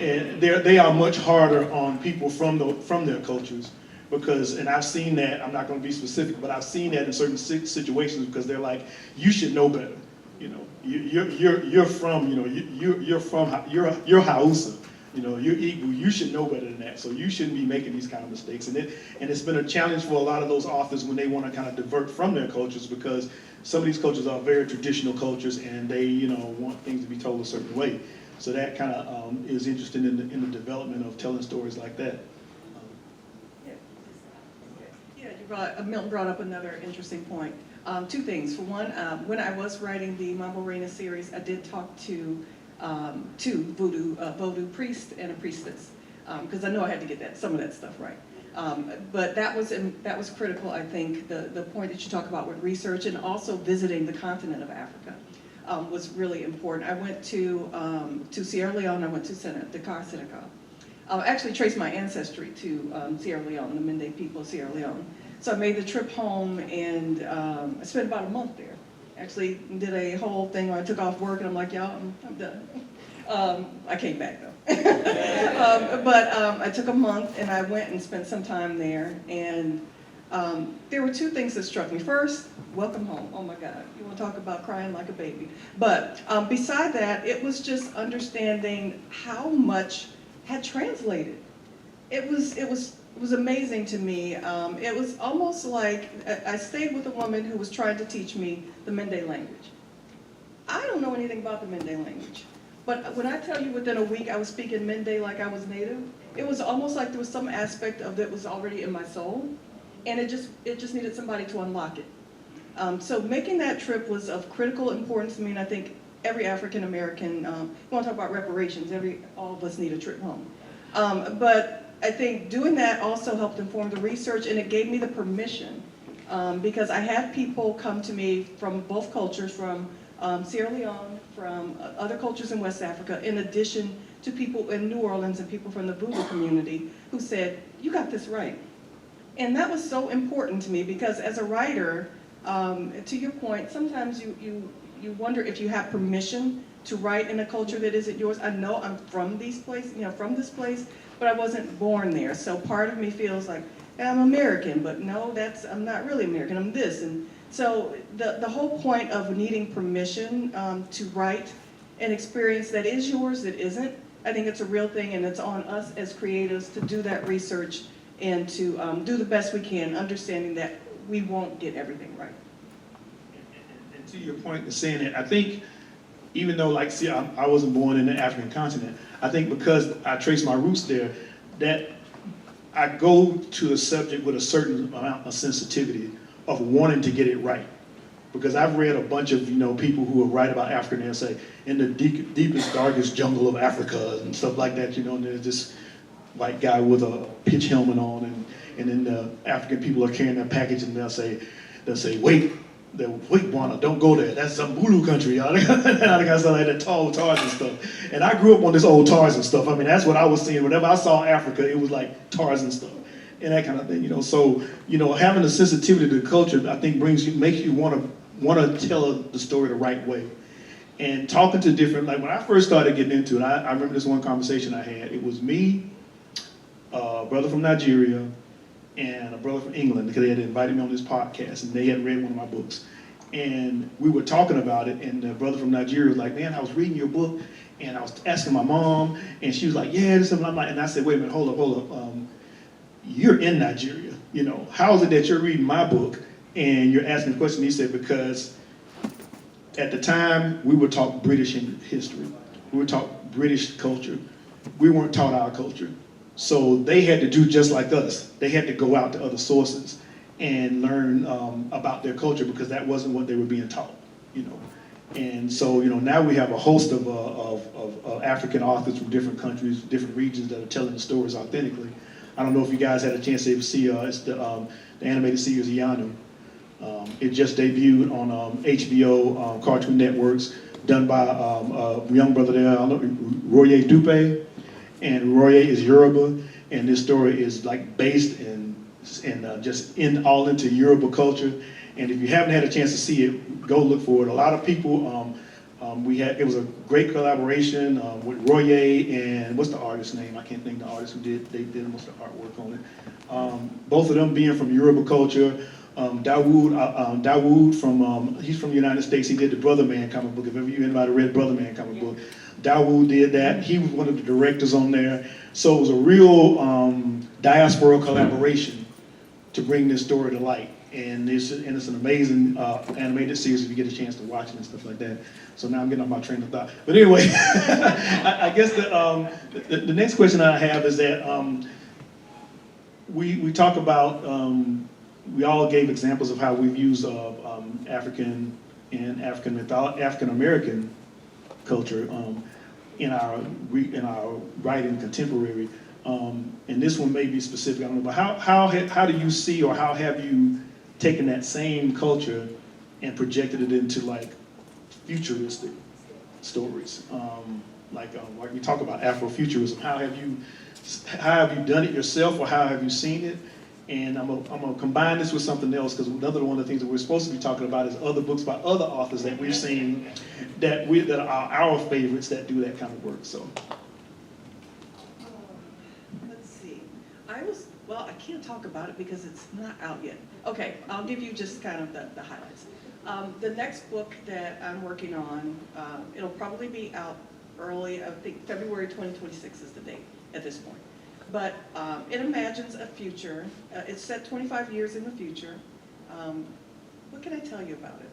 And they are much harder on people from their cultures, because, and I've seen that, I'm not going to be specific, but I've seen that in certain situations, because they're like, you should know better. You know, you're from, you know, you're Hausa, you know, you're Igbo, you should know better than that. So you shouldn't be making these kind of mistakes. And it's been a challenge for a lot of those authors when they want to kind of divert from their cultures, because some of these cultures are very traditional cultures, and they, you know, want things to be told a certain way. So that kind of is interesting in the development of telling stories like that. Milton brought up another interesting point. Two things. For one, when I was writing the Mambo Reina series, I did talk to two voodoo priest and a priestess, because I know I had to get some of that stuff right. But that was critical, I think. The point that you talk about with research and also visiting the continent of Africa was really important. I went to Sierra Leone. I went to Dakar, Senegal. I actually traced my ancestry to Sierra Leone, the Mende people of Sierra Leone. So I made the trip home, and I spent about a month there. Actually did a whole thing where I took off work, and I'm like, y'all, I'm done. I came back though. But I took a month, and I went and spent some time there. And there were two things that struck me. First, welcome home. Oh my God, you want to talk about crying like a baby. But beside that, it was just understanding how much had translated. It was amazing to me. It was almost like I stayed with a woman who was trying to teach me the Mende language. I don't know anything about the Mende language, but when I tell you within a week I was speaking Mende like I was native, it was almost like there was some aspect of it was already in my soul, and it just needed somebody to unlock it. So making that trip was of critical importance to me, and I think every African American, you want to talk about reparations, all of us need a trip home. But I think doing that also helped inform the research, and it gave me the permission, because I had people come to me from both cultures, from Sierra Leone, from other cultures in West Africa, in addition to people in New Orleans and people from the Voodoo community who said, "You got this right." And that was so important to me because as a writer, to your point, sometimes you wonder if you have permission to write in a culture that isn't yours. I know I'm from these places, from this place, but I wasn't born there. So part of me feels like I'm American, but no, I'm not really American. I'm this. And so the whole point of needing permission to write an experience that is yours, that isn't, I think it's a real thing, and it's on us as creatives to do that research and to do the best we can, understanding that we won't get everything right. And to your point in saying it, I think even though, like, see, I wasn't born in the African continent, I think because I trace my roots there, that I go to a subject with a certain amount of sensitivity of wanting to get it right. Because I've read a bunch of, people who write about Africa and they'll say, in the deepest, darkest jungle of Africa and stuff like that, and there's this white guy with a pitch helmet on, and then the African people are carrying their package and they'll say, wait, Bwana, don't go there. That's some Zulu country. Y'all got something like that, tall Tarzan stuff. And I grew up on this old Tarzan stuff. I mean, that's what I was seeing. Whenever I saw Africa, it was like Tarzan stuff and that kind of thing. So, having a sensitivity to the culture, I think makes you want to tell the story the right way. And talking to different, like when I first started getting into it, I remember this one conversation I had. It was me, a brother from Nigeria, and a brother from England, because they had invited me on this podcast and they had read one of my books. And we were talking about it, and the brother from Nigeria was like, man, I was reading your book and I was asking my mom, and she was like, yeah, this and I'm like, and I said, wait a minute, hold up. You're in Nigeria, how is it that you're reading my book and you're asking the question? He said, because at the time we were taught British history, we were taught British culture, we weren't taught our culture. So they had to do just like us. They had to go out to other sources and learn about their culture because that wasn't what they were being taught, And so, now we have a host of African authors from different countries, different regions that are telling the stories authentically. I don't know if you guys had a chance to see it's the animated series Yanu. It just debuted on HBO Cartoon Networks, done by a young brother there, Roye Dupe. And Roye is Yoruba, and this story is like based in just all into Yoruba culture. And if you haven't had a chance to see it, go look for it. A lot of people, it was a great collaboration with Roye and what's the artist's name? I can't think of the artist who did most of the artwork on it. Both of them being from Yoruba culture. Dawood he's from the United States. He did the Brother Man comic book. If ever anybody read Brother Man comic book, Dawood did that. He was one of the directors on there. So it was a real diaspora collaboration to bring this story to light. And it's an amazing animated series if you get a chance to watch it and stuff like that. So now I'm getting off my train of thought. But anyway, I guess the next question I have is that we talk about, we all gave examples of how we've used African and African American culture in our writing contemporary. And this one may be specific, I don't know, but how do you see, or how have you taken that same culture and projected it into like futuristic stories? Like we talk about Afro-Futurism, how have you done it yourself, or how have you seen it? And I'm gonna combine this with something else, because another one of the things that we're supposed to be talking about is other books by other authors that we've seen that are our favorites that do that kind of work. So. Let's see. I can't talk about it because it's not out yet. Okay, I'll give you just kind of the highlights. The next book that I'm working on, it'll probably be out early, I think February 2026 is the date at this point. But it imagines a future. It's set 25 years in the future. What can I tell you about it?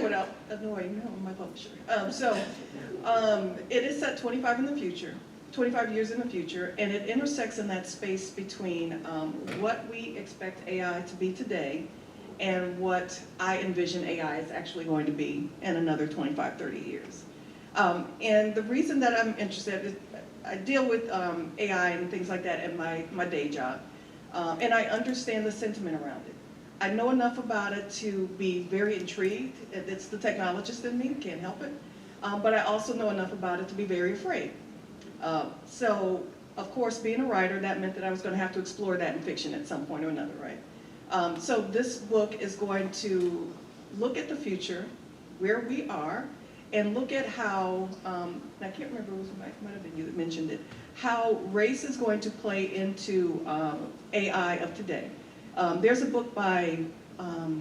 Without annoying my publisher. It is set 25 years in the future, and it intersects in that space between what we expect AI to be today and what I envision AI is actually going to be in another 25, 30 years. And the reason that I'm interested is I deal with AI and things like that in my day job, and I understand the sentiment around it. I know enough about it to be very intrigued. It's the technologist in me, can't help it. but I also know enough about it to be very afraid. So, of course, being a writer, that meant that I was going to have to explore that in fiction at some point or another, right? So this book is going to look at the future, where we are, and look at how, I can't remember, it might have been you that mentioned it, how race is going to play into AI of today. There's a book by Ruha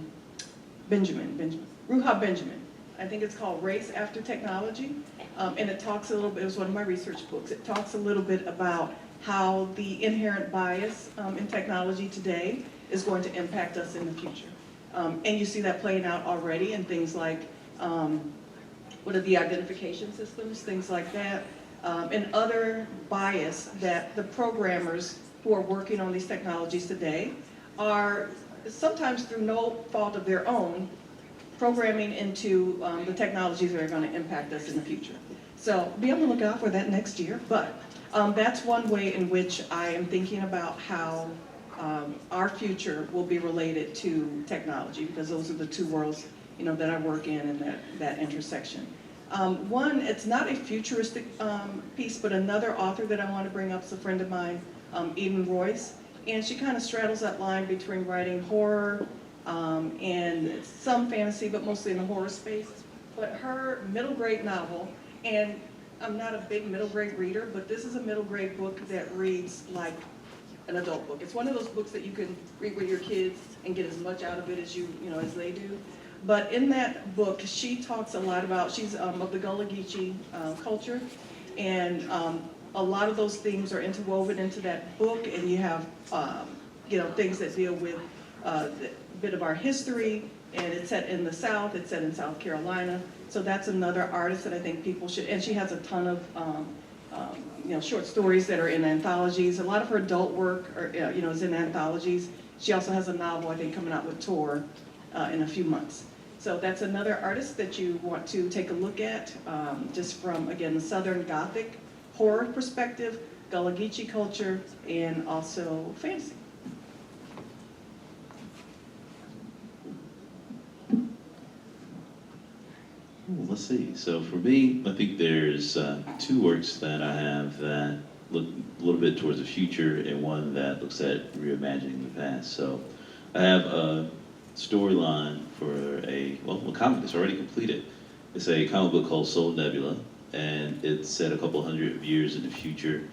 Benjamin. I think it's called Race After Technology, and it talks a little bit, it was one of my research books, it talks a little bit about how the inherent bias in technology today is going to impact us in the future. And you see that playing out already in things like, what are the identification systems, things like that, and other bias that the programmers who are working on these technologies today are sometimes through no fault of their own, programming into the technologies that are going to impact us in the future. So be on the lookout for that next year, but that's one way in which I am thinking about how our future will be related to technology, because those are the two worlds, you know, that I work in and that intersection. One, it's not a futuristic piece, but another author that I want to bring up is a friend of mine, Eden Royce, and she kind of straddles that line between writing horror and some fantasy, but mostly in the horror space. But her middle grade novel, and I'm not a big middle grade reader, but this is a middle grade book that reads like an adult book. It's one of those books that you can read with your kids and get as much out of it as you know, as they do. But in that book, she talks a lot about, she's of the Gullah Geechee culture, and a lot of those themes are interwoven into that book, and you have, you know, things that deal with a bit of our history, and it's set in the South, it's set in South Carolina, so that's another artist that I think people should, and she has a ton of, you know, short stories that are in anthologies. A lot of her adult work, you know, is in anthologies. She also has a novel, I think, coming out with Tor in a few months. So that's another artist that you want to take a look at, just from, again, the Southern Gothic horror perspective, Gullah Geechee culture, and also fantasy. Let's see. So for me, I think there's two works that I have that look a little bit towards the future, and one that looks at reimagining the past. So I have a storyline for a comic that's already completed. It's a comic book called Soul Nebula, and it's set a couple hundred years in the future.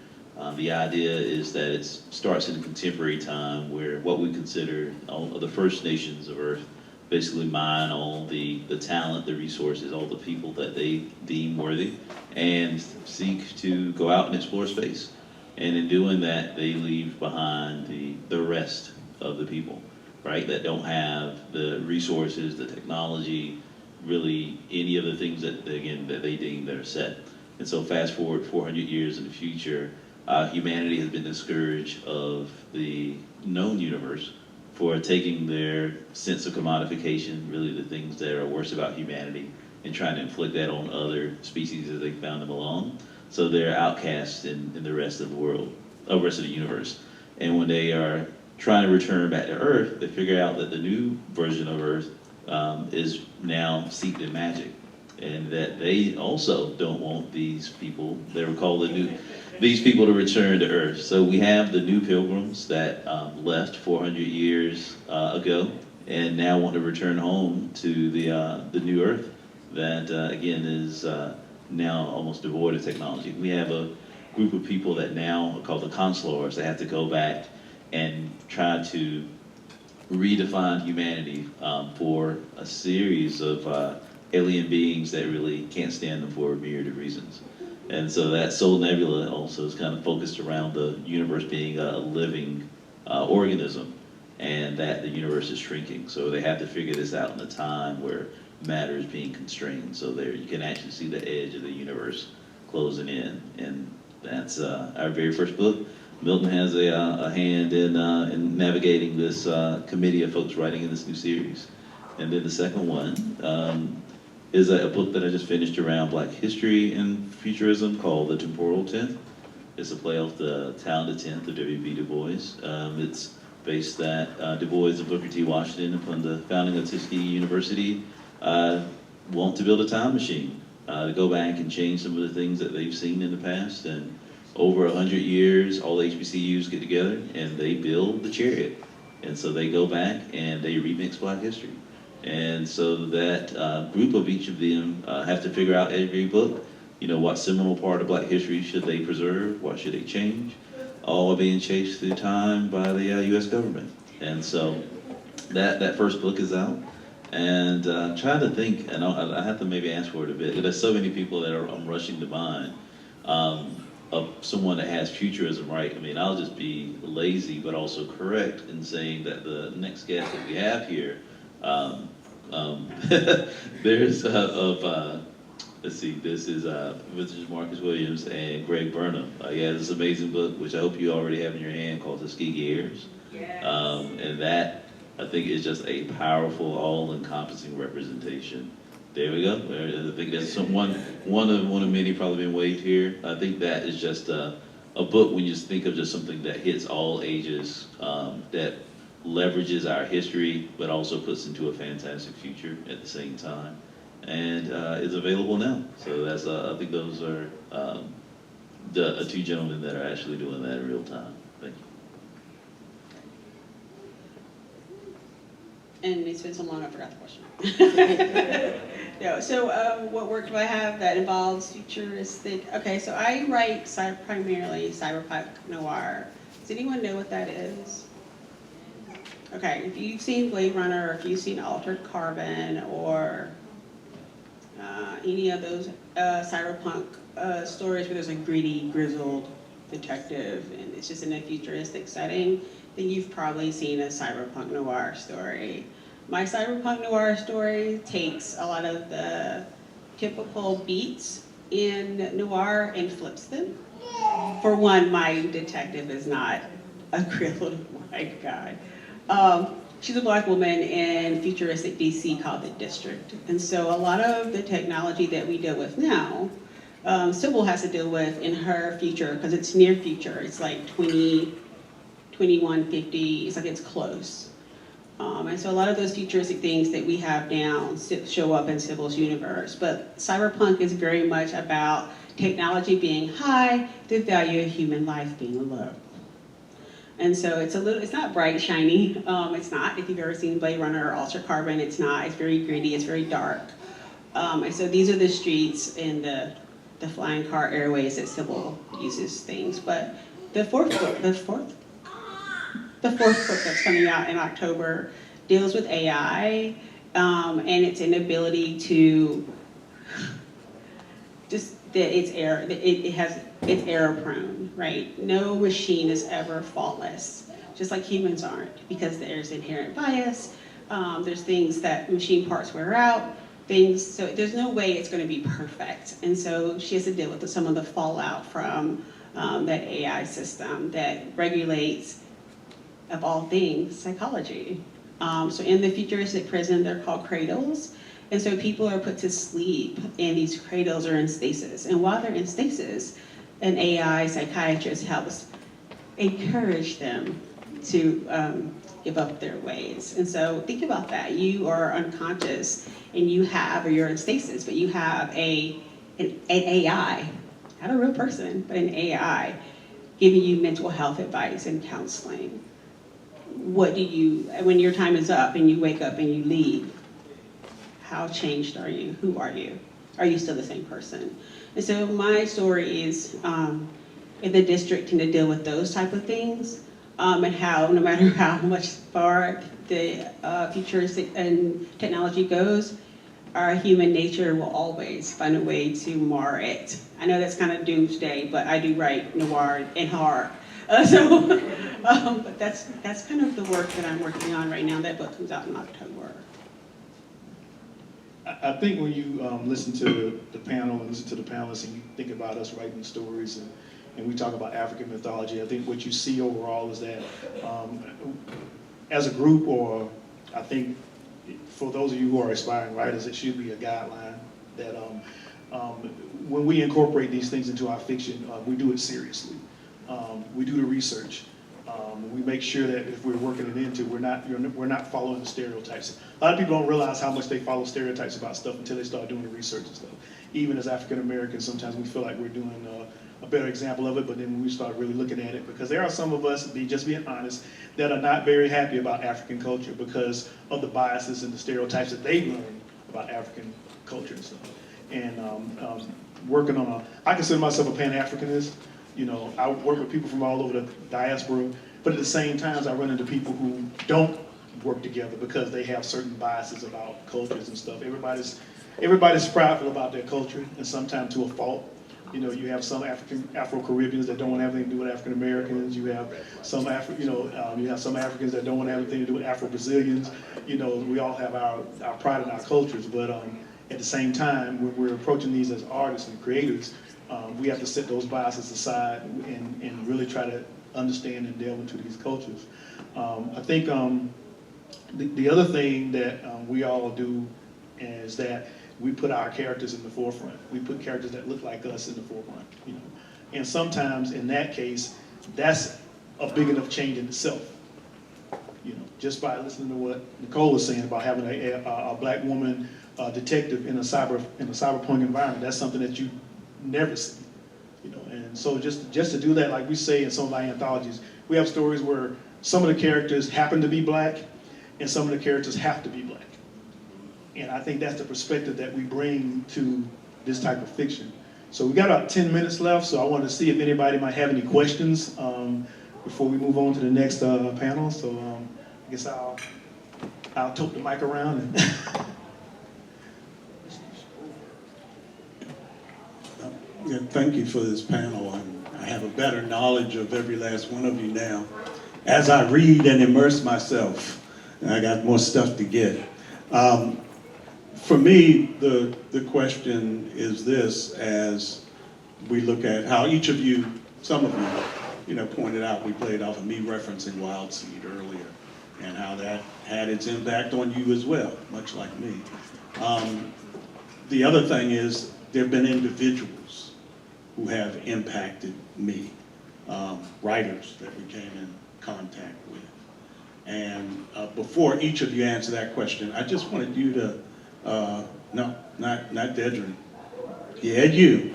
The idea is that it starts in a contemporary time where what we consider all of the First Nations of Earth basically mine all the talent, the resources, all the people that they deem worthy, and seek to go out and explore space. And in doing that, they leave behind the rest of the people, right, that don't have the resources, the technology, really any of the things that, again, that they deem that are set. And so fast forward 400 years in the future, humanity has been discouraged of the known universe for taking their sense of commodification, really the things that are worse about humanity, and trying to inflict that on other species as they found them along. So they're outcast in the rest of the world, rest of the universe. And when they are trying to return back to Earth, they figure out that the new version of Earth is now steeped in magic, and that they also don't want these people, they were called these people, to return to Earth. So we have the new pilgrims that left 400 years ago, and now want to return home to the new Earth that again is now almost devoid of technology. We have a group of people that now are called the consulars. They have to go back and try to redefine humanity for a series of alien beings that really can't stand them for a myriad of reasons. And so that Soul Nebula also is kind of focused around the universe being a living organism, and that the universe is shrinking. So they have to figure this out in a time where matter is being constrained. So there you can actually see the edge of the universe closing in. And that's our very first book. Milton has a hand in navigating this committee of folks writing in this new series. And then the second one is a book that I just finished around Black history and futurism called The Temporal Tenth. It's a play off the Talented Tenth of W.B. Du Bois. It's based that Du Bois of Booker T. Washington, upon the founding of Tuskegee University, want to build a time machine to go back and change some of the things that they've seen in the past. And over 100 years, all HBCUs get together and they build the chariot. And so they go back and they remix Black history. And so that group of each of them have to figure out every book, you know, what seminal part of Black history should they preserve, what should they change, all being chased through time by the U.S. government. And so that first book is out. And I'm trying to think, and I have to maybe ask for it a bit, because there's so many people that I'm rushing to mind, of someone that has futurism, right? I mean, I'll just be lazy, but also correct in saying that the next guest that we have here, there's let's see, this is Mr. Marcus Williams and Greg Burnham. He has this amazing book, which I hope you already have in your hand, called Tuskegee Heirs. Yes. And that, I think, is just a powerful, all-encompassing representation. There we go. I think that's one of many probably been waved here. I think that is just a book when you just think of just something that hits all ages, that leverages our history, but also puts into a fantastic future at the same time, and is available now. So that's I think those are the two gentlemen that are actually doing that in real time. Thank you. And it's been so long, I forgot the question. No, so what work do I have that involves futuristic? Okay, so I write primarily cyberpunk noir. Does anyone know what that is? Okay, if you've seen Blade Runner, or if you've seen Altered Carbon, or any of those cyberpunk stories where there's a gritty, grizzled detective and it's just in a futuristic setting, then you've probably seen a cyberpunk noir story. My cyberpunk noir story takes a lot of the typical beats in noir and flips them. For one, my detective is not a grizzled white guy. She's a Black woman in futuristic DC called the District. And so a lot of the technology that we deal with now, Sybil has to deal with in her future, because it's near future. It's like 2150, it's like it's close. And so a lot of those futuristic things that we have now show up in Sybil's universe. But cyberpunk is very much about technology being high, the value of human life being low. And so it's not bright, shiny. It's not. If you've ever seen Blade Runner or Altered Carbon, it's not. It's very gritty, it's very dark. And so these are the streets and the flying car airways that Sybil uses things. But the fourth book that's coming out in October deals with AI and its inability to it's error prone, right? No machine is ever faultless, just like humans aren't, because there's inherent bias. There's things that machine parts wear out. So there's no way it's going to be perfect. And so she has to deal with some of the fallout from that AI system that regulates, of all things, psychology. So in the futuristic prison, they're called cradles. And so people are put to sleep, and these cradles are in stasis. And while they're in stasis, an AI psychiatrist helps encourage them to give up their ways. And so think about that. You are unconscious, and you're in stasis, but you have an AI, not a real person, but an AI, giving you mental health advice and counseling. When your time is up and you wake up and you leave, how changed are you? Who are you? Are you still the same person? And so my story is in the District tend to deal with those type of things, and how no matter how much far the futuristic and technology goes, our human nature will always find a way to mar it. I know that's kind of doomsday, but I do write noir and horror. But that's kind of the work that I'm working on right now. That book comes out in October. I think when you listen to the panel and listen to the panelists and you think about us writing stories and we talk about African mythology, I think what you see overall is that as a group, or I think for those of you who are aspiring writers, it should be a guideline that when we incorporate these things into our fiction, we do it seriously. We do the research. We make sure that if we're working it into, we're not following the stereotypes. A lot of people don't realize how much they follow stereotypes about stuff until they start doing the research and stuff. Even as African Americans, sometimes we feel like we're doing a better example of it, but then when we start really looking at it, because there are some of us, just being honest, that are not very happy about African culture because of the biases and the stereotypes that they learn about African culture and stuff. And working on I consider myself a Pan-Africanist. You know, I work with people from all over the diaspora, but at the same time, I run into people who don't work together because they have certain biases about cultures and stuff. Everybody's prideful about their culture, and sometimes to a fault. You know, you have some Afro-Caribbeans that don't want to have anything to do with African Americans. You have some you have some Africans that don't want to have anything to do with Afro-Brazilians. You know, we all have our pride in our cultures, but at the same time, when we're approaching these as artists and creators, we have to set those biases aside and really try to understand and delve into these cultures. I think the other thing that we all do is that we put our characters in the forefront. We put characters that look like us in the forefront, you know. And sometimes in that case, that's a big enough change in itself. You know, just by listening to what Nicole was saying about having a black woman detective in a cyberpunk environment, that's something that you never see. You know, and so just to do that, like we say in some of our anthologies, we have stories where some of the characters happen to be black and some of the characters have to be black. And I think that's the perspective that we bring to this type of fiction. So we got about 10 minutes left, so I wanted to see if anybody might have any questions before we move on to the next panel. So I guess I'll tote the mic around. And Yeah, thank you for this panel. I have a better knowledge of every last one of you now. As I read and immerse myself, I got more stuff to get. For me, the question is this: as we look at how each of you, some of you, pointed out, we played off of me referencing Wild Seed earlier, and how that had its impact on you as well, much like me. The other thing is, there have been individuals who have impacted me, writers that we came in contact with. And before each of you answer that question, I just wanted you to, no, not Dedren. Yeah, you.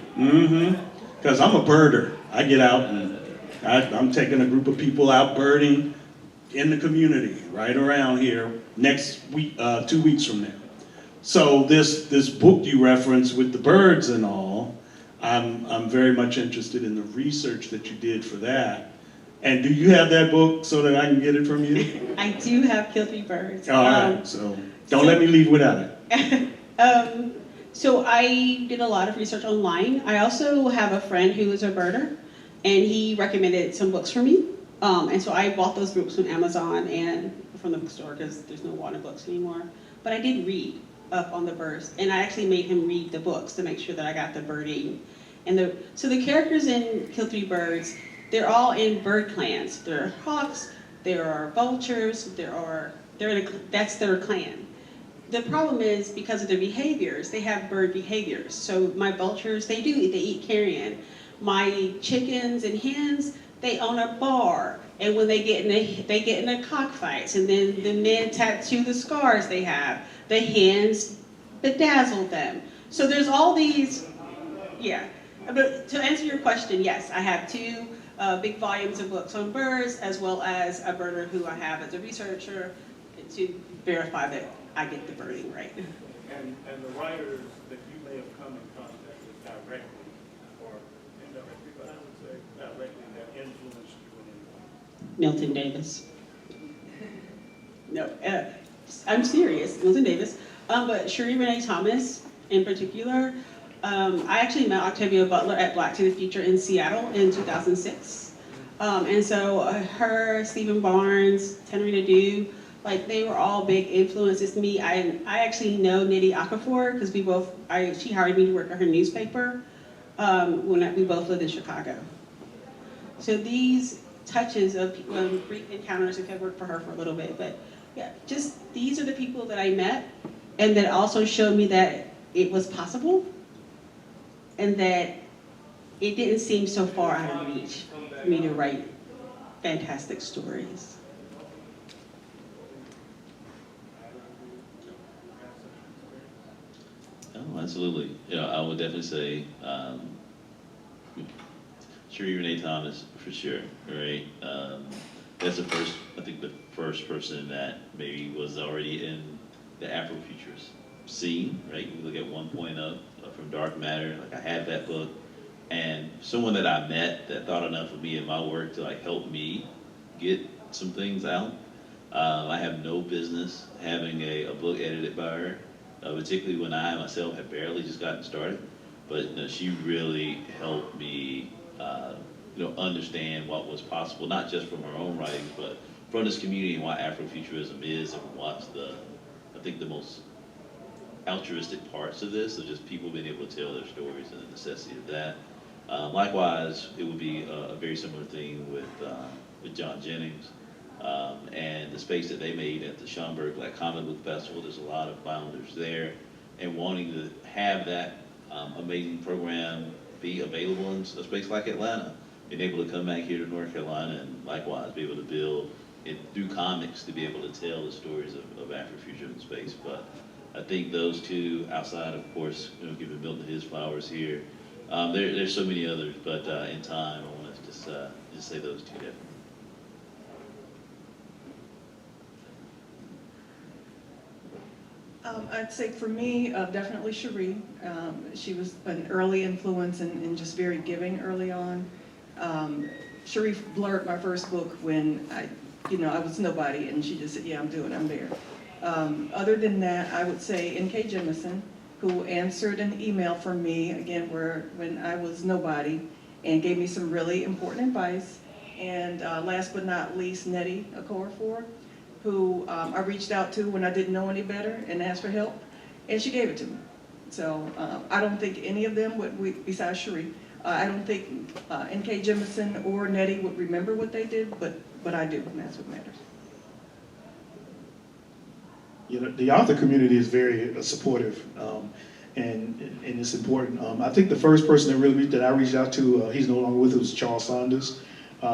Because I'm a birder. I get out and I'm taking a group of people out birding in the community right around here next week, 2 weeks from now. So this book you reference with the birds and all, I'm very much interested in the research that you did for that. And do you have that book so that I can get it from you? I do have Kill 3 Birds. All right, so don't let me leave without it. So I did a lot of research online. I also have a friend who is a birder, and he recommended some books for me. And so I bought those books from Amazon and from the bookstore because there's no Warner books anymore. But I did read up on the birds, and I actually made him read the books to make sure that I got the birding. And so the characters in Kill 3 Birds, they're all in bird clans. There are hawks, there are vultures, that's their clan. The problem is, because of their behaviors, they have bird behaviors. So my vultures, they eat carrion. My chickens and hens, they own a bar. And when they get in a cockfights, and then the men tattoo the scars they have. The hens bedazzle them. So there's all these, yeah. But to answer your question, yes, I have 2 big volumes of books on birds, as well as a birder who I have as a researcher to verify that I get the birding right. And the writers that you may have come in contact with directly, or indirectly, but I would say directly, that influenced you in any way. Milton Davis. No, I'm serious, Milton Davis. But Cherie Renee Thomas in particular, I actually met Octavia Butler at Black to the Future in Seattle in 2006. And so her, Stephen Barnes, Tenrita Dew, like they were all big influences to me. I actually know Nnedi Okorafor because she hired me to work at her newspaper when we both lived in Chicago. So these touches of brief encounters, if I worked for her for a little bit, but yeah, just these are the people that I met and that also showed me that it was possible and that it didn't seem so far out of reach for me to write fantastic stories. Oh, absolutely. Yeah, I would definitely say Cherie Renee Thomas for sure, right? That's I think the first person that maybe was already in the Afro-Futurist scene, right? You look at 1.0 from Dark Matter, like I had that book, and someone that I met that thought enough of me and my work to like help me get some things out. I have no business having a book edited by her, particularly when I myself had barely just gotten started. But you know, she really helped me, understand what was possible, not just from her own writings, but from this community and what Afrofuturism is, and what's I think the most altruistic parts of this, of just people being able to tell their stories and the necessity of that. Likewise, it would be a very similar thing with John Jennings. And the space that they made at the Schaumburg Black Comic Book Festival. There's a lot of founders there, and wanting to have that amazing program be available in a space like Atlanta, being able to come back here to North Carolina and likewise be able to build it through comics to be able to tell the stories of Afrofuturism space. But I think those two, outside of course, giving Milton his flowers here, there's so many others, but in time I want to just say those two definitely. I'd say for me, definitely Cherie. She was an early influence and just very giving early on. Cherie blurred my first book when I was nobody, and she just said, yeah, I'm there. Other than that, I would say N.K. Jemisin, who answered an email from me, again, when I was nobody, and gave me some really important advice. And last but not least, Nettie Okorafor, who I reached out to when I didn't know any better and asked for help, and she gave it to me. So I don't think any of them besides Cherie, I don't think N.K. Jemisin or Nettie would remember what they did, but I do, and that's what matters. The author community is very supportive, and it's important. I think the first person that I reached out to, he's no longer with us, was Charles Saunders.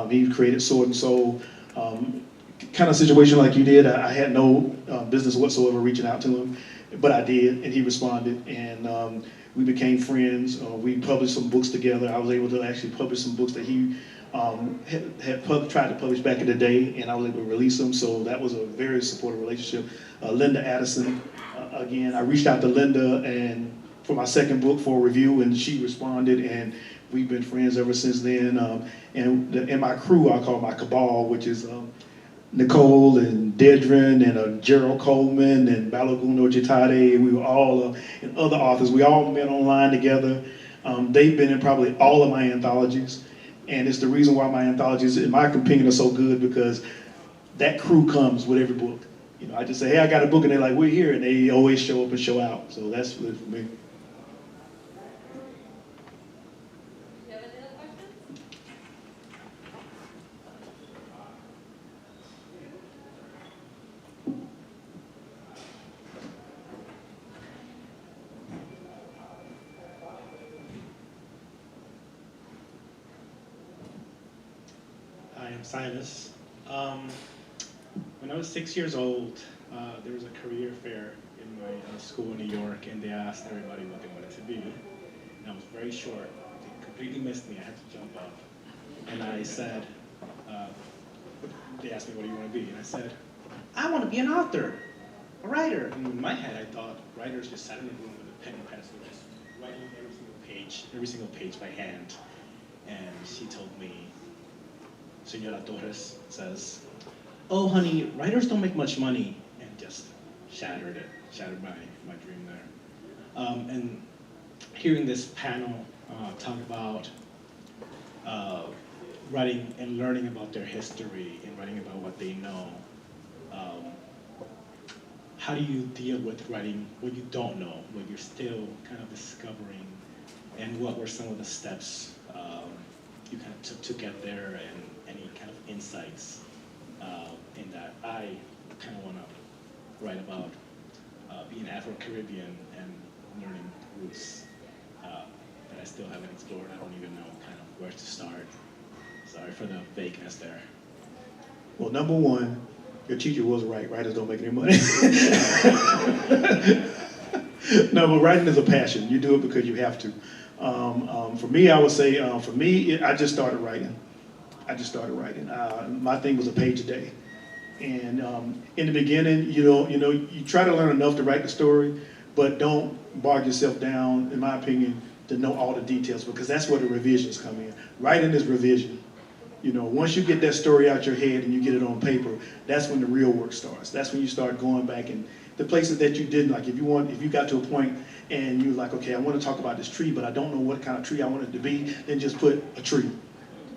He created Sword and Soul. Kind of situation like you did. I had no business whatsoever reaching out to him, but I did, and he responded, and we became friends. We published some books together. I was able to actually publish some books that he had tried to publish back in the day, and I was able to release them, so that was a very supportive relationship. Linda Addison, again, I reached out to Linda and for my second book for a review, and she responded, and we've been friends ever since then. And my crew, I call my cabal, which is Nicole and Dedren and Gerald Coleman and Balogun Ojitade. We were all, and other authors, we all met online together. They've been in probably all of my anthologies, and it's the reason why my anthologies, in my opinion, are so good, because that crew comes with every book. I just say, hey, I got a book, and they're like, we're here, and they always show up and show out. So that's good for me. I'm Silas. When I was 6 years old, there was a career fair in my school in New York, and they asked everybody what they wanted to be. And I was very short. They completely missed me. I had to jump up. And I said, they asked me, what do you want to be? And I said, I want to be an author, a writer. And in my head, I thought writers just sat in a room with a pen and pencil, just writing every single page by hand. And she told me, Senora Torres says, oh honey, writers don't make much money, and just shattered my dream there. And hearing this panel talk about writing and learning about their history and writing about what they know, how do you deal with writing what you don't know, what you're still kind of discovering, and what were some of the steps you kind of took to get there, and any kind of insights in that? I kind of want to write about being Afro-Caribbean and learning roots that I still haven't explored. I don't even know kind of where to start. Sorry for the vagueness there. Well, number one, your teacher was right. Writers don't make any money. No, but writing is a passion. You do it because you have to. For me, I would say, I just started writing. My thing was a page a day. And in the beginning, you try to learn enough to write the story, but don't bog yourself down, in my opinion, to know all the details, because that's where the revisions come in. Writing is revision. Once you get that story out your head and you get it on paper, that's when the real work starts. That's when you start going back and the places that you didn't, like if you got to a point and you're like, okay, I want to talk about this tree, but I don't know what kind of tree I want it to be, then just put a tree.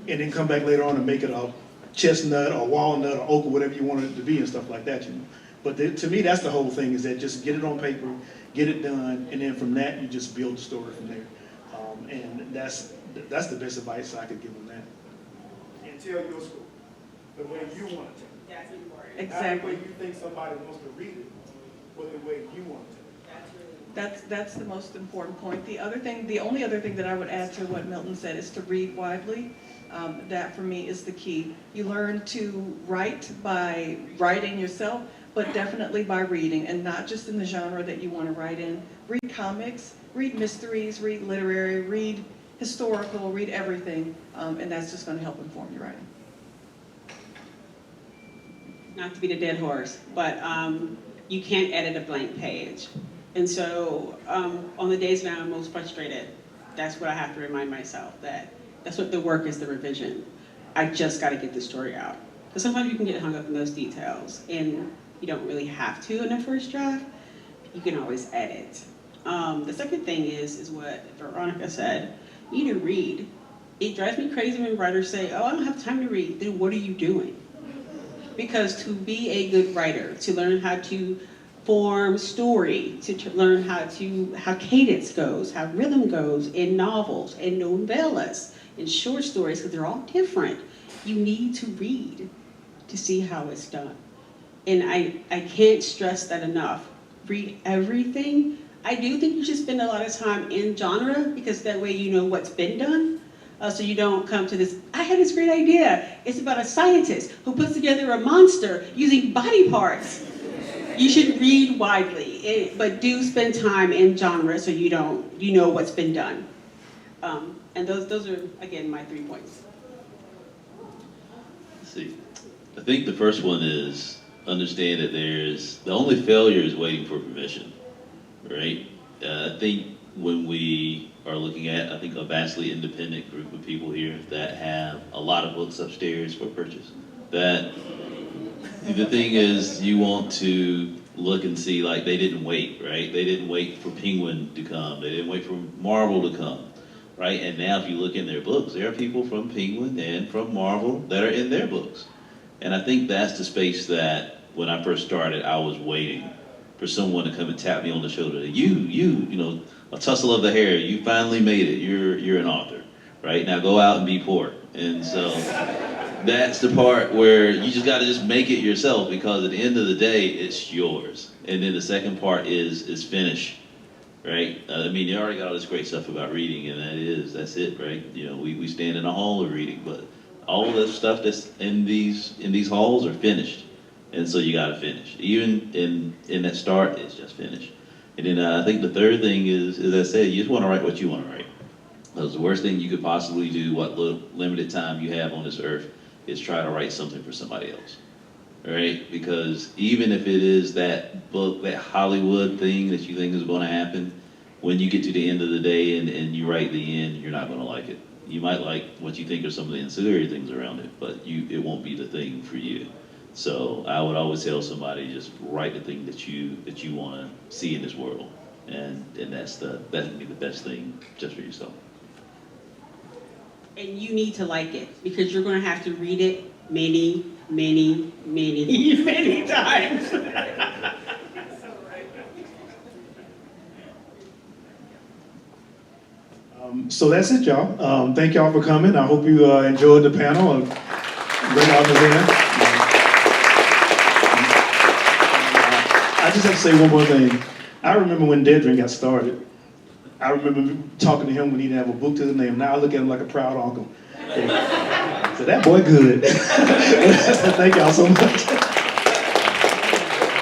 And then come back later on and make it a chestnut or walnut or oak or whatever you want it to be and stuff like that, But to me, that's the whole thing, is that just get it on paper, get it done, and then from that, you just build the story from there. And that's the best advice I could give them that. And tell your story the way you want to tell it. That's important. Exactly. Not the way you think somebody wants to read it, but the way you want to tell it. That's the most important point. The only other thing that I would add to what Milton said is to read widely. That for me is the key. You learn to write by writing yourself, but definitely by reading, and not just in the genre that you want to write in. Read comics, read mysteries, read literary, read historical, read everything, and that's just going to help inform your writing. Not to beat a dead horse, but you can't edit a blank page. And so on the days when I'm most frustrated, that's what I have to remind myself, that's what the work is, the revision. I just got to get the story out. Because sometimes you can get hung up in those details, and you don't really have to in the first draft. You can always edit. The second thing is what Veronica said. You need to read. It drives me crazy when writers say, oh, I don't have time to read. Then what are you doing? Because to be a good writer, to learn how to form story, to learn how cadence goes, how rhythm goes in novels and novellas, in short stories, because they're all different, you need to read to see how it's done. And I can't stress that enough. Read everything. I do think you should spend a lot of time in genre, because that way you know what's been done. So you don't come to this, I had this great idea. It's about a scientist who puts together a monster using body parts. You should read widely, but do spend time in genre so you know what's been done. And those are, again, my 3 points. Let's see. I think the first one is understand that the only failure is waiting for permission, right? I think when we are looking at, I think, a vastly independent group of people here that have a lot of books upstairs for purchase, that the thing is you want to look and see, like, they didn't wait, right? They didn't wait for Penguin to come. They didn't wait for Marvel to come, right? And now if you look in their books, there are people from Penguin and from Marvel that are in their books. And I think that's the space that when I first started, I was waiting for someone to come and tap me on the shoulder. You know, a tussle of the hair, you finally made it. You're an author, right? Now go out and be poor. And so that's the part where you just got to just make it yourself, because at the end of the day, it's yours. And then the second part is finish, right? I mean, you already got all this great stuff about reading, and that's it, right? You know, we stand in a hall of reading, but all the stuff that's in these halls are finished. And so you got to finish. Even in that start, it's just finish. And then I think the third thing is, as I said, you just want to write what you want to write. Because the worst thing you could possibly do, what little limited time you have on this earth, is try to write something for somebody else. All right? Because even if it is that book, that Hollywood thing that you think is going to happen, when you get to the end of the day and you write the end, you're not going to like it. You might like what you think are some of the ancillary things around it, but it won't be the thing for you. So I would always tell somebody, just write the thing that you want to see in this world, and that would be the best thing just for yourself. And you need to like it, because you're going to have to read it many, many, many, many times. So that's it, y'all. Thank y'all for coming. I hope you enjoyed the panel. Great authors there. I just have to say one more thing. I remember when Dedren got started. I remember talking to him when he didn't have a book to his name. Now I look at him like a proud uncle. So that boy good. Thank y'all so much.